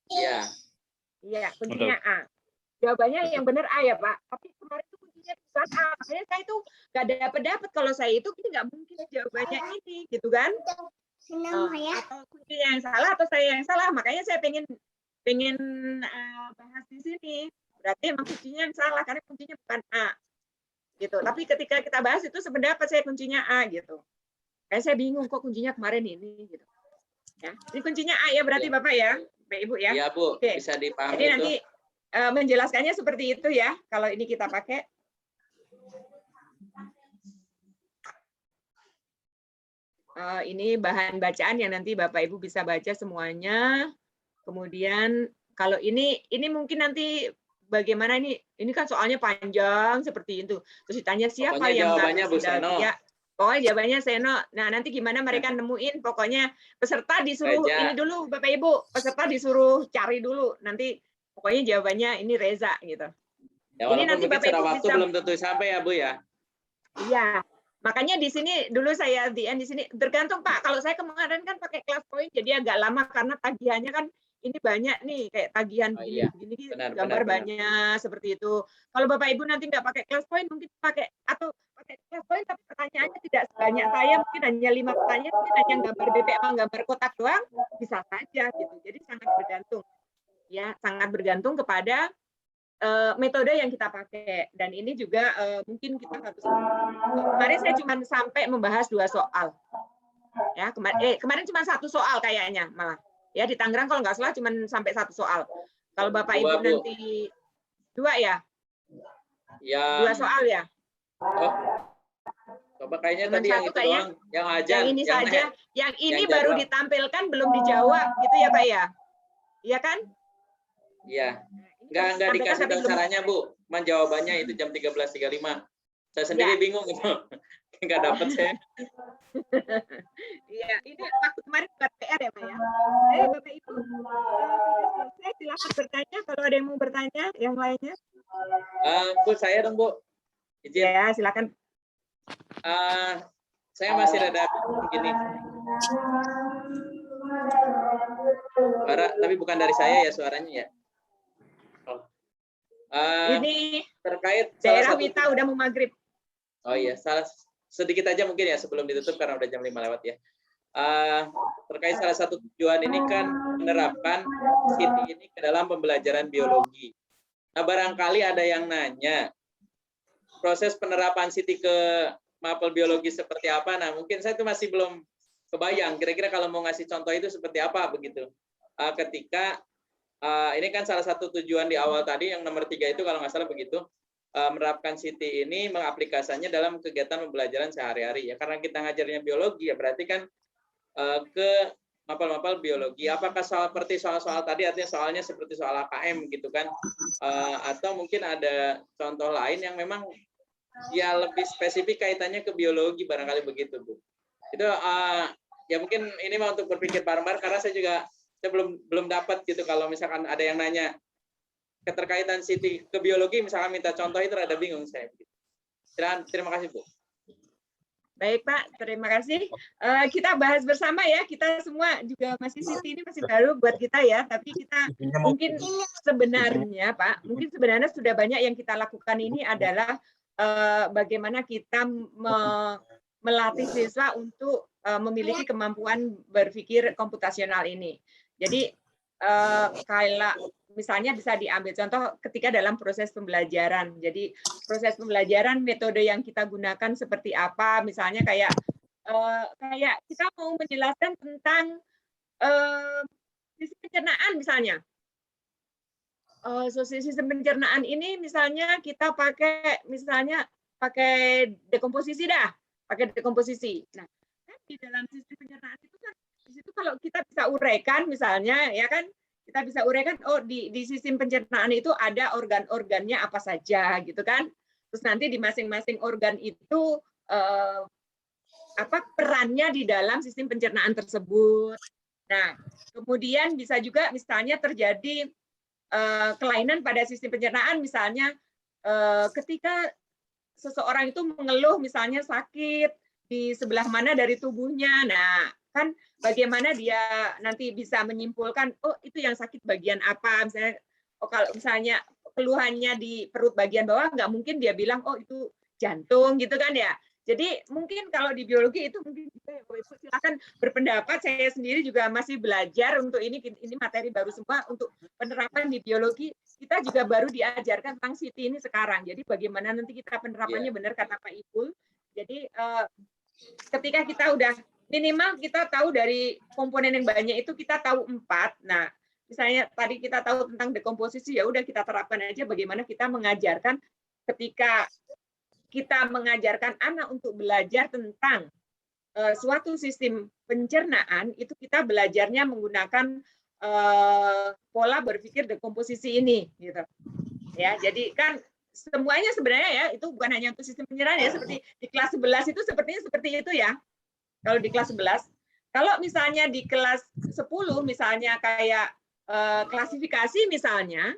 Iya. Iya, kuncinya A. Jawabannya yang benar A ya, Pak. Tapi kemarin itu kuncinya bukan A. Makanya saya itu nggak dapat kalau saya itu ini nggak mungkin jawabannya ini, gitu kan? Atau kuncinya yang salah atau saya yang salah. Makanya saya pengen bahas di sini. Berarti emang kuncinya yang salah karena kuncinya bukan A. Gitu. Tapi ketika kita bahas itu sependapat saya kuncinya A gitu. Kayak saya bingung kok kuncinya kemarin ini gitu. Ya, ini kuncinya A ya berarti Bapak ya, Bapak Ibu ya. Iya, Bu. Oke. Bisa dipahami Jadi itu. nanti menjelaskannya seperti itu ya kalau ini kita pakai. Ini bahan bacaan yang nanti Bapak Ibu bisa baca semuanya. Kemudian kalau ini mungkin nanti bagaimana ini kan soalnya panjang seperti itu. Terus ditanya siapa Pokoknya yang jawabannya Bu sudah Seno. ya. Pokoknya jawabannya Seno. Nah, nanti gimana mereka nemuin, pokoknya peserta disuruh Reza. ini dulu, Bapak Ibu. Peserta disuruh cari dulu. Nanti pokoknya jawabannya ini Reza gitu. Ya, Ini walaupun nanti mungkin Bapak secara Ibu waktu bisa, belum tentu sampai ya Bu ya. iya. Makanya di sini dulu saya di sini tergantung Pak. Kalau saya kemarin kan pakai kelas poin jadi agak lama karena tagihannya kan ini banyak nih kayak tagihan Oh, iya. begini Benar, gambar benar. banyak seperti itu. Kalau Bapak Ibu nanti nggak pakai kelas poin mungkin pakai atau pakai kelas poin tapi pertanyaannya tidak sebanyak saya mungkin hanya 5 pertanyaan mungkin hanya gambar BPM sama gambar kotak doang bisa saja gitu. Jadi sangat bergantung ya sangat bergantung kepada metode yang kita pakai dan ini juga mungkin kita harus kemarin saya cuma sampai membahas 2 soal ya kemarin cuma 1 soal kayaknya malah ya di Tangerang kalau nggak salah cuma sampai 1 soal kalau Bapak Ibu nanti 2 ya 2 soal ya Coba kayaknya cuman tadi yang itu doang yang ajar yang ini saja yang ini yang baru jadwal. ditampilkan belum dijawab gitu ya Pak ya iya kan Iya. Enggak dikasih tahu caranya, Bu. Cuman jawabannya itu jam 13.35. Saya sendiri bingung itu. Enggak dapat saya. Iya, ini waktu kemarin buat PR ya, Pak ya. Bapak Ibu, saya silakan bertanya kalau ada yang mau bertanya yang lainnya. Bu, saya dong, Bu. Izin. Ya, silakan. Saya masih rada begini. Suara, tapi bukan dari saya ya suaranya ya. Ini terkait daerah Wita udah mau maghrib. Oh iya, sedikit aja mungkin ya sebelum ditutup karena udah jam 5 lewat ya. Terkait salah satu tujuan ini kan menerapkan SITI ini ke dalam pembelajaran biologi. Nah, barangkali ada yang nanya proses penerapan SITI ke mapel biologi seperti apa. Nah, mungkin saya tuh masih belum kebayang kira-kira kalau mau ngasih contoh itu seperti apa begitu. Ketika ini kan salah satu tujuan di awal tadi yang nomor 3 itu kalau nggak salah begitu menerapkan SITI ini mengaplikasikannya dalam kegiatan pembelajaran sehari-hari ya karena kita ngajarnya biologi ya berarti kan ke mapel-mapel biologi apakah seperti soal-soal tadi artinya soalnya seperti soal AKM gitu kan atau mungkin ada contoh lain yang memang ya lebih spesifik kaitannya ke biologi barangkali begitu Bu itu ya mungkin ini mah untuk berpikir bareng-bareng karena saya belum dapat gitu kalau misalkan ada yang nanya keterkaitan SITI ke biologi misalkan minta contoh itu rada bingung saya. Terima kasih Bu. Baik Pak, terima kasih. Kita bahas bersama ya, kita semua juga masih SITI ini masih baru buat kita ya, tapi kita mungkin sebenarnya Pak, mungkin sebenarnya sudah banyak yang kita lakukan ini adalah bagaimana kita melatih siswa untuk memiliki kemampuan berpikir komputasional ini. Jadi kayak misalnya bisa diambil contoh ketika dalam proses pembelajaran. Jadi proses pembelajaran metode yang kita gunakan seperti apa? Misalnya kayak kita mau menjelaskan tentang sistem pencernaan misalnya. Sistem pencernaan ini misalnya kita pakai dekomposisi dah, pakai dekomposisi. Nah, kan di dalam sistem pencernaan itu kan di situ kalau kita bisa uraikan misalnya ya kan kita bisa uraikan di sistem pencernaan itu ada organ-organnya apa saja gitu kan terus nanti di masing-masing organ itu perannya di dalam sistem pencernaan tersebut. Nah kemudian bisa juga misalnya terjadi kelainan pada sistem pencernaan misalnya ketika seseorang itu mengeluh misalnya sakit di sebelah mana dari tubuhnya. Nah kan bagaimana dia nanti bisa menyimpulkan itu yang sakit bagian apa misalnya kalau misalnya keluhannya di perut bagian bawah nggak mungkin dia bilang itu jantung gitu kan ya jadi mungkin kalau di biologi itu mungkin silakan berpendapat saya sendiri juga masih belajar untuk ini materi baru semua untuk penerapan di biologi kita juga baru diajarkan tentang SITI ini sekarang jadi bagaimana nanti kita penerapannya benar kata Pak Ipul jadi ketika kita udah minimal kita tahu dari komponen yang banyak itu kita tahu 4. Nah, misalnya tadi kita tahu tentang dekomposisi ya udah kita terapkan aja bagaimana kita mengajarkan ketika kita mengajarkan anak untuk belajar tentang suatu sistem pencernaan itu kita belajarnya menggunakan pola berpikir dekomposisi ini gitu. Ya, jadi kan semuanya sebenarnya ya, itu bukan hanya untuk sistem penyerahan ya, seperti di kelas 11 itu sepertinya seperti itu ya. Kalau di kelas 11. Kalau misalnya di kelas 10 misalnya kayak klasifikasi misalnya,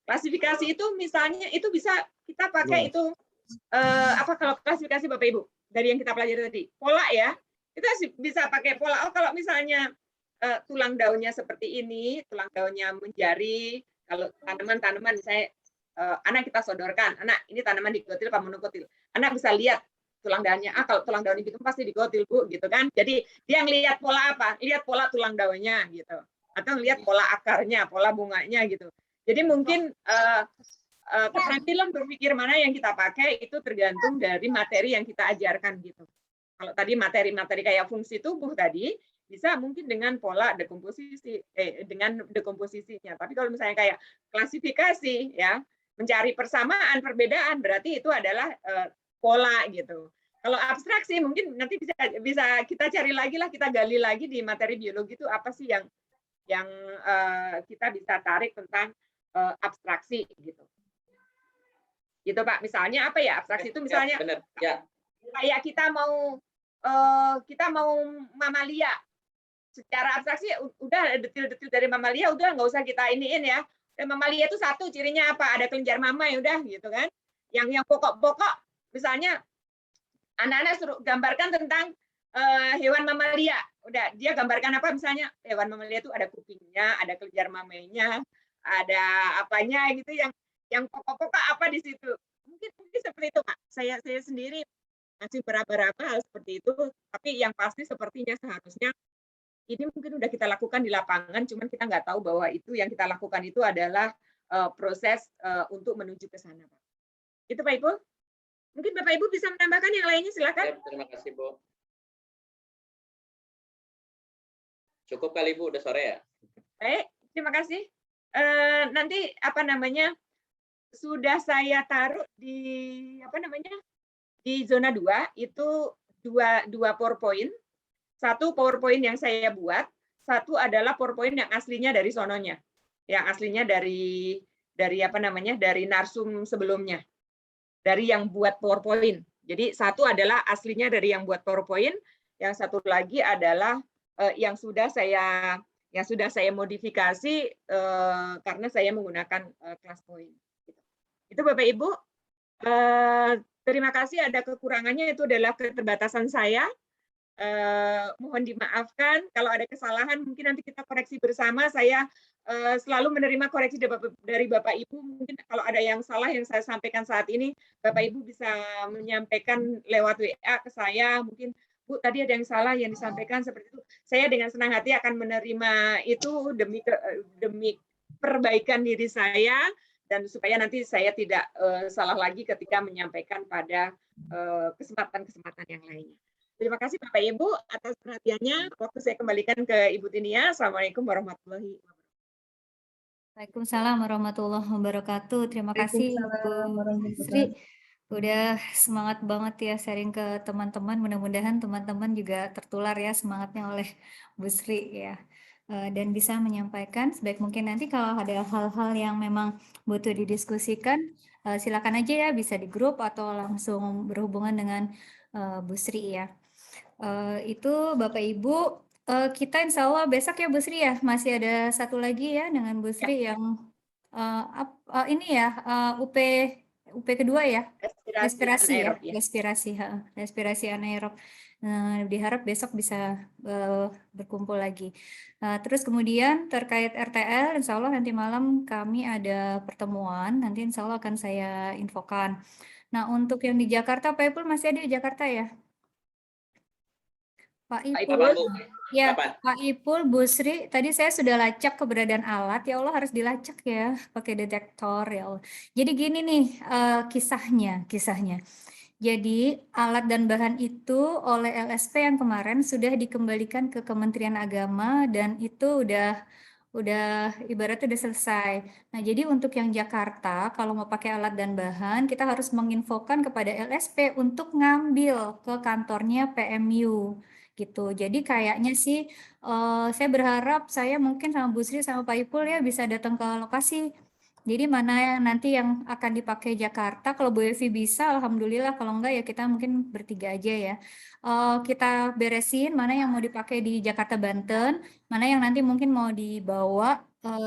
klasifikasi itu misalnya itu bisa kita pakai itu apa kalau klasifikasi Bapak Ibu dari yang kita pelajari tadi, pola ya. Kita bisa pakai pola. Oh, kalau misalnya tulang daunnya seperti ini, tulang daunnya menjari, kalau tanaman-tanaman saya anak kita sodorkan, anak ini tanaman digotil apa monokotil. Anak bisa lihat tulang daunnya, kalau tulang daun itu pasti digotil Bu, gitu kan. Jadi dia ngelihat pola apa? Lihat pola tulang daunnya gitu. Atau lihat pola akarnya, pola bunganya gitu. Jadi mungkin keterampilan berpikir mana yang kita pakai itu tergantung dari materi yang kita ajarkan gitu. Kalau tadi materi-materi kayak fungsi tubuh tadi bisa mungkin dengan pola dekomposisi dengan dekomposisinya. Tapi kalau misalnya kayak klasifikasi ya, mencari persamaan, perbedaan berarti itu adalah pola gitu. Kalau abstraksi mungkin nanti bisa kita cari lagi lah, kita gali lagi di materi biologi itu apa sih yang kita bisa tarik tentang abstraksi gitu. Gitu Pak, misalnya apa ya abstraksi itu misalnya benar. Ya. Kayak kita mau mamalia. Secara abstraksi udah detil-detil dari mamalia udah nggak usah kita iniin ya. Dan mamalia itu satu cirinya apa? Ada kelenjar mamai udah gitu kan. Yang pokok-pokok misalnya anak-anak suruh gambarkan tentang hewan mamalia. Udah dia gambarkan apa misalnya hewan mamalia itu ada kupingnya, ada kelenjar mamainya, ada apanya gitu yang pokok-pokok apa di situ. Mungkin seperti itu Pak. Saya sendiri masih beraba-raba hal seperti itu, tapi yang pasti sepertinya seharusnya ini mungkin udah kita lakukan di lapangan, cuman kita nggak tahu bahwa itu yang kita lakukan itu adalah proses untuk menuju ke sana, Pak. Itu Pak Ibu. Mungkin Bapak Ibu bisa menambahkan yang lainnya, silakan. Ya, terima kasih Bu. Cukup kali Bu, udah sore ya. Baik, terima kasih. Nanti apa namanya sudah saya taruh di apa namanya di zona 2 itu dua PowerPoint. Satu PowerPoint yang saya buat, satu adalah PowerPoint yang aslinya dari sononya. Yang aslinya dari apa namanya? Dari narsum sebelumnya. Dari yang buat PowerPoint. Jadi satu adalah aslinya dari yang buat PowerPoint, yang satu lagi adalah yang sudah saya modifikasi karena saya menggunakan ClassPoint. Itu Bapak Ibu. Terima kasih, ada kekurangannya itu adalah keterbatasan saya. Mohon dimaafkan kalau ada kesalahan, mungkin nanti kita koreksi bersama. Saya selalu menerima koreksi dari Bapak Ibu. Mungkin kalau ada yang salah yang saya sampaikan saat ini, Bapak Ibu bisa menyampaikan lewat WA ke saya. Mungkin Bu, tadi ada yang salah yang disampaikan seperti itu. Saya dengan senang hati akan menerima itu demi perbaikan diri saya. Dan supaya nanti saya tidak salah lagi ketika menyampaikan pada kesempatan-kesempatan yang lainnya. Terima kasih Bapak Ibu atas perhatiannya. Waktu saya kembalikan ke Ibu Tinia. Assalamualaikum warahmatullahi wabarakatuh. Waalaikumsalam warahmatullahi wabarakatuh. Terima kasih Bu Sri. Udah semangat banget ya sharing ke teman-teman. Mudah-mudahan teman-teman juga tertular ya semangatnya oleh Bu Sri ya. Dan bisa menyampaikan sebaik mungkin. Nanti kalau ada hal-hal yang memang butuh didiskusikan, silakan aja ya, bisa di grup atau langsung berhubungan dengan Bu Sri ya. Itu Bapak Ibu, kita insya Allah besok ya Bu Sri ya, masih ada satu lagi ya dengan Bu Sri yang ini ya, UP kedua ya, respirasi ya, respirasi anaerob. Diharap besok bisa berkumpul lagi. Terus kemudian terkait RTL, insya Allah nanti malam kami ada pertemuan, nanti insya Allah akan saya infokan. Nah untuk yang di Jakarta, Pak Ipul masih ada di Jakarta ya? Pak Ipul, ya Pak Ipul, Bu Sri, tadi saya sudah lacak keberadaan alat, ya Allah harus dilacak ya, pakai detektor ya Allah. Jadi gini nih kisahnya. Jadi alat dan bahan itu oleh LSP yang kemarin sudah dikembalikan ke Kementerian Agama dan itu udah ibaratnya udah selesai. Nah, jadi untuk yang Jakarta kalau mau pakai alat dan bahan kita harus menginfokan kepada LSP untuk ngambil ke kantornya PMU gitu. Jadi kayaknya sih saya berharap saya mungkin sama Bu Sri sama Pak Ipul ya bisa datang ke lokasi Jadi mana yang nanti yang akan dipakai Jakarta, kalau Bu Evi bisa, alhamdulillah. Kalau enggak ya kita mungkin bertiga aja ya. Kita beresin mana yang mau dipakai di Jakarta Banten, mana yang nanti mungkin mau dibawa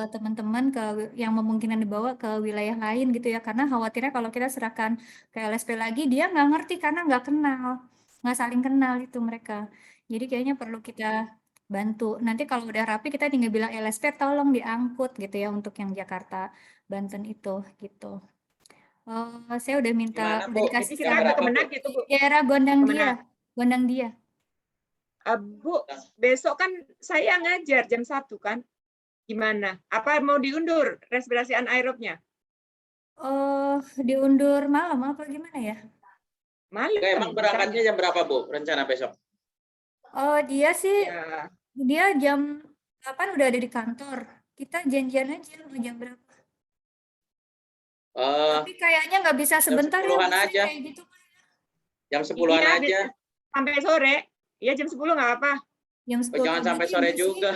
teman-teman yang memungkinkan dibawa ke wilayah lain gitu ya. Karena khawatirnya kalau kita serahkan ke LSP lagi, dia nggak ngerti karena nggak kenal, nggak saling kenal itu mereka. Jadi kayaknya perlu kita bantu. Nanti kalau udah rapi kita tinggal bilang LSP tolong diangkut gitu ya untuk yang Jakarta Banten itu gitu. Saya udah minta, Gimana, udah Bu? dikasih Jadi Jam kita ke berapa, Bu? Kemenak gitu, Bu. daerah Gondang Kemenak. Dia, Gondang Dia. Bu, besok kan saya ngajar jam 1 kan? Gimana? Apa mau diundur respirasi anaerobnya? Diundur malam apa gimana ya? Malam. Oke, emang berangkatnya jam berapa, Bu? Rencana besok? Dia sih, Ya. dia jam 8 udah ada di kantor. Kita janjian aja mau jam berapa. Tapi kayaknya nggak bisa sebentar ya, 10-an Bu Sri, aja. kayak gitu. Jam 10-an Iya, aja. sampai sore. Iya, jam 10 nggak apa. Jam 10. Jangan sampai sore juga.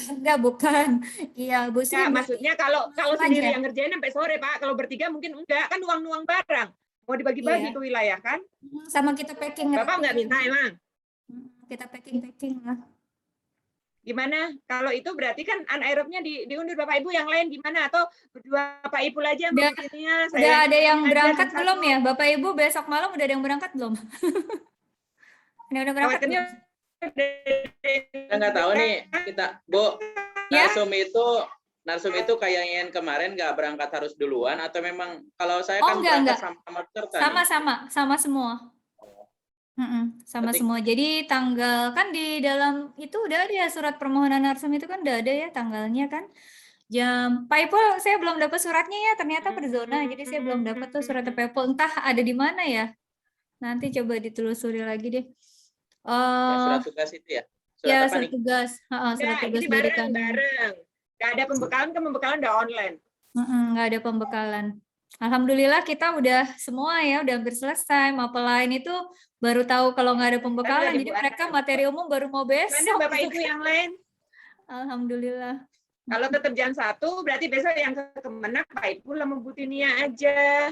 Enggak, bukan. Iya, Bu Sri. Nah, maksudnya kalau malam sendiri aja. yang ngerjain sampai sore, Pak. Kalau bertiga mungkin enggak. Kan nuang-nuang barang. Mau dibagi-bagi Iya. ke wilayah kan? Sama kita packing. Bapak nggak minta emang? Kita packing lah. Gimana? Kalau itu berarti kan anaerobnya diundur Bapak Ibu, yang lain gimana? Atau berdua Pak Ibu aja Udah, membuatnya? udah ada yang ngajar berangkat jam belum 1. ya? Bapak Ibu besok malam udah ada yang berangkat belum? Udah berangkat Khawatirnya belum? Kita nggak tahu nih, kita, Bu, Ya? Narsum itu kayak yang kemarin nggak berangkat harus duluan, atau memang kalau saya kan berangkat sama peserta nih. Sama semua. Sama Berarti- semua. Jadi tanggal kan di dalam itu udah ada ya surat permohonan narsum itu kan udah ada ya tanggalnya kan. Pak Ipul saya belum dapat suratnya ya, ternyata per zona. Jadi saya belum dapat tuh surat Pak Ipul, entah ada di mana ya. Nanti coba ditelusuri lagi deh. Surat tugas itu ya? Ya, apa surat nih? tugas. Surat Nah, tugas ini dari bareng. Nggak ada pembekalan, kan pembekalan udah online. nggak ada pembekalan. Alhamdulillah kita udah semua ya, udah hampir selesai. Mapel lain itu baru tahu kalau nggak ada pembekalan. Lagi Jadi Bu mereka Ana. materi umum baru mau besok. Mana Bapak Ibu yang lain? Alhamdulillah. Kalau tetap jam 1, berarti besok yang ke Kemenak Pak Ibu lah Bu Tinia aja.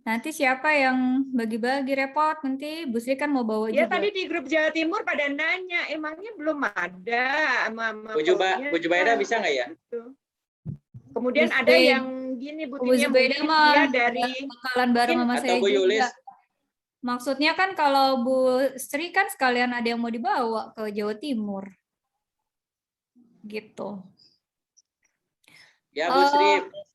Nanti siapa yang bagi-bagi repot? Nanti Bu Sri kan mau bawa Ya juga. tadi di grup Jawa Timur pada nanya, emangnya belum ada Bu Jubaida bisa nggak ya? Kemudian Bu ada Zubaida. yang gini Bu Bu Tinia, Zubaida mungkin mah dia dari bakalan bareng sama Atau saya Bu Yulis? juga. Maksudnya kan kalau Bu Sri kan sekalian ada yang mau dibawa ke Jawa Timur. Gitu. Ya Bu Sri.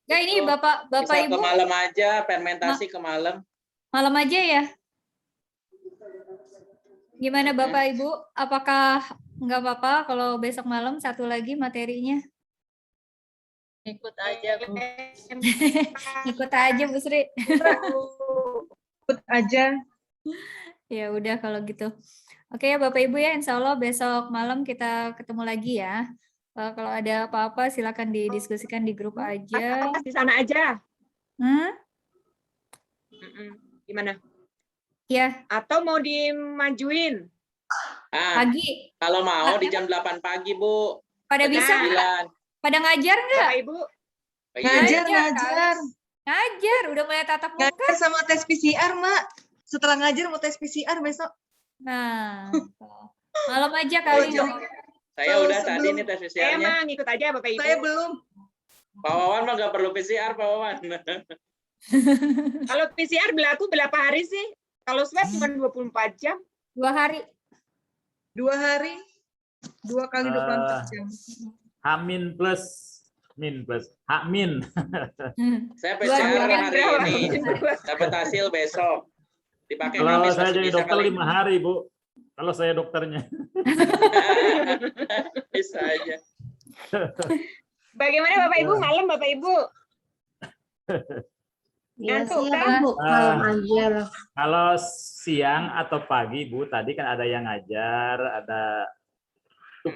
Enggak, ini Bapak Bisa Ibu ke malam aja, fermentasi ke malam. malam aja ya. Gimana Bapak Ibu? Apakah nggak apa-apa kalau besok malam satu lagi materinya? Ikut aja, Bu. Ikut aja Bu Sri. Ikut aja. Ya udah kalau gitu. Oke ya Bapak Ibu ya, insya Allah besok malam kita ketemu lagi ya. Kalau ada apa-apa silakan didiskusikan di grup aja. di sana aja. Gimana? Ya. Atau mau dimajuin? Pagi. Kalau mau di jam 8 pagi, Bu. Pada bisa nggak? Pada ngajar nggak? Bapak Ibu. Ngajar. Udah mulai tatap muka. Ngajar sama tes PCR, Mak. Setelah ngajar mau tes PCR besok. Nah, malam aja kali. Saya udah tadi nih tes PCR-nya. Emang ikut aja Bapak Ibu. Saya belum. Pak Wawan mah nggak perlu PCR, Pak Wawan. Kalau PCR berlaku berapa hari sih? Kalau swab cuma 24 jam. 2 hari. 2 hari. 2 kali 24 jam. Hamin plus. Min plus. Hakmin. Saya PCR hari ini. Dapat hasil besok. Dipakai Kalau Kamis saya masih jadi bisa dokter kali. 5 hari, Bu. Kalau saya dokternya. Bisa aja. Bagaimana Bapak Ibu? Malam Bapak Ibu? Ngantuk kan? Kalau siang atau pagi, Bu, tadi kan ada yang ngajar, ada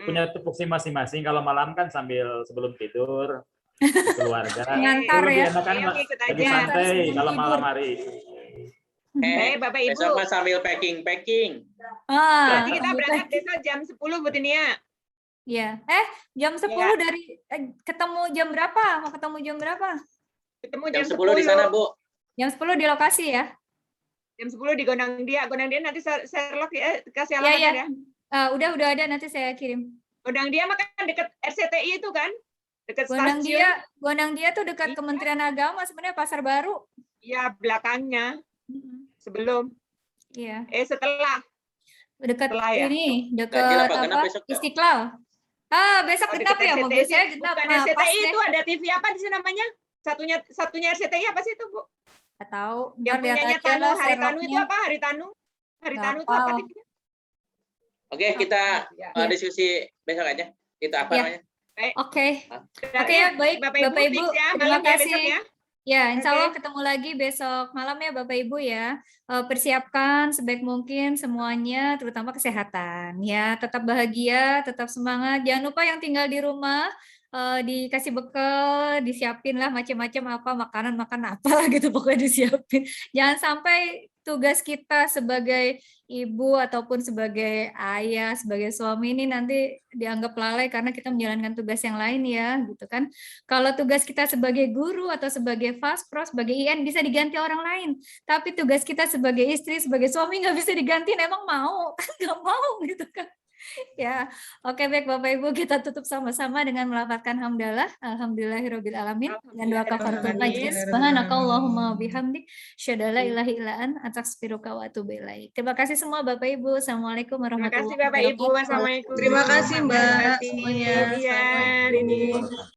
punya tupoksi masing-masing. Kalau malam kan sambil sebelum tidur keluarga. Ngantar ya. Kan lagi santai kalau malam hari. Bapak Ibu. Besok mah sambil packing. Berarti kita berangkat besok jam 10 Bu Tinia. Ya. Jam 10 dari ketemu jam berapa? Mau ketemu jam berapa? Ketemu Jam 10 di sana, Bu. Jam 10 di lokasi ya? Jam 10 di Gondang Dia. Gondang Dia nanti Sherlock ya, kasih Iya, alamatnya iya. ya. Udah ada, nanti saya kirim. Gondang Dia mah kan dekat RCTI itu kan? Dekat Gondang stasiun. Dia tuh dekat Kementerian Agama, sebenarnya Pasar Baru. Iya, belakangnya. Sebelum. Iya. Setelah. Dekat ya? ini, dekat Ganjil apa? apa? Genap besok, Kak? Istiqlal. Besok genap ya, mobil saya genap. Bukan Nah, pas RCTI deh. itu ada TV apa sih namanya? Satunya RCTI apa sih itu, Bu? Nggak tahu. Yang Ntar lihat punyanya aja Tanu, lah Hari Tanu itu Sherlocknya. apa? Hari Tanu? Hari Nggak Tanu itu apa hafal. TV-nya? Oke, kita Ya. diskusi besok aja. Kita apa Ya. namanya? Oke. Berarti Oke ya, baik Bapak Bapak Ibu Ibu, fix ya, terima malam ya besok kasih. ya. Ya, insya Allah Oke. ketemu lagi besok malam ya Bapak Ibu ya. Persiapkan sebaik mungkin semuanya, terutama kesehatan ya. Tetap bahagia, tetap semangat. Jangan lupa yang tinggal di rumah dikasih bekal, disiapin lah macam-macam apa makanan apa lah gitu pokoknya disiapin. Jangan sampai tugas kita sebagai ibu ataupun sebagai ayah, sebagai suami ini nanti dianggap lalai karena kita menjalankan tugas yang lain ya, gitu kan. Kalau tugas kita sebagai guru atau sebagai Faspro, sebagai IN bisa diganti orang lain. Tapi tugas kita sebagai istri, sebagai suami nggak bisa diganti, emang mau? Kan nggak mau gitu kan. Ya, oke baik Bapak Ibu, kita tutup sama-sama dengan melafalkan hamdalah, alhamdulillahirabbil alamin, dan doa kafaratul majlis. Subhanakallahumma bihamdik, syada la ilaha illa anta, astaghfiruka wa atubu ilaik. Terima kasih semua Bapak Ibu. Assalamualaikum Terima kasih warahmatullahi Bapak Ibu. wabarakatuh. Wassalamualaikum. Terima kasih Mbak Terima kasih. semuanya. Iya, Rini.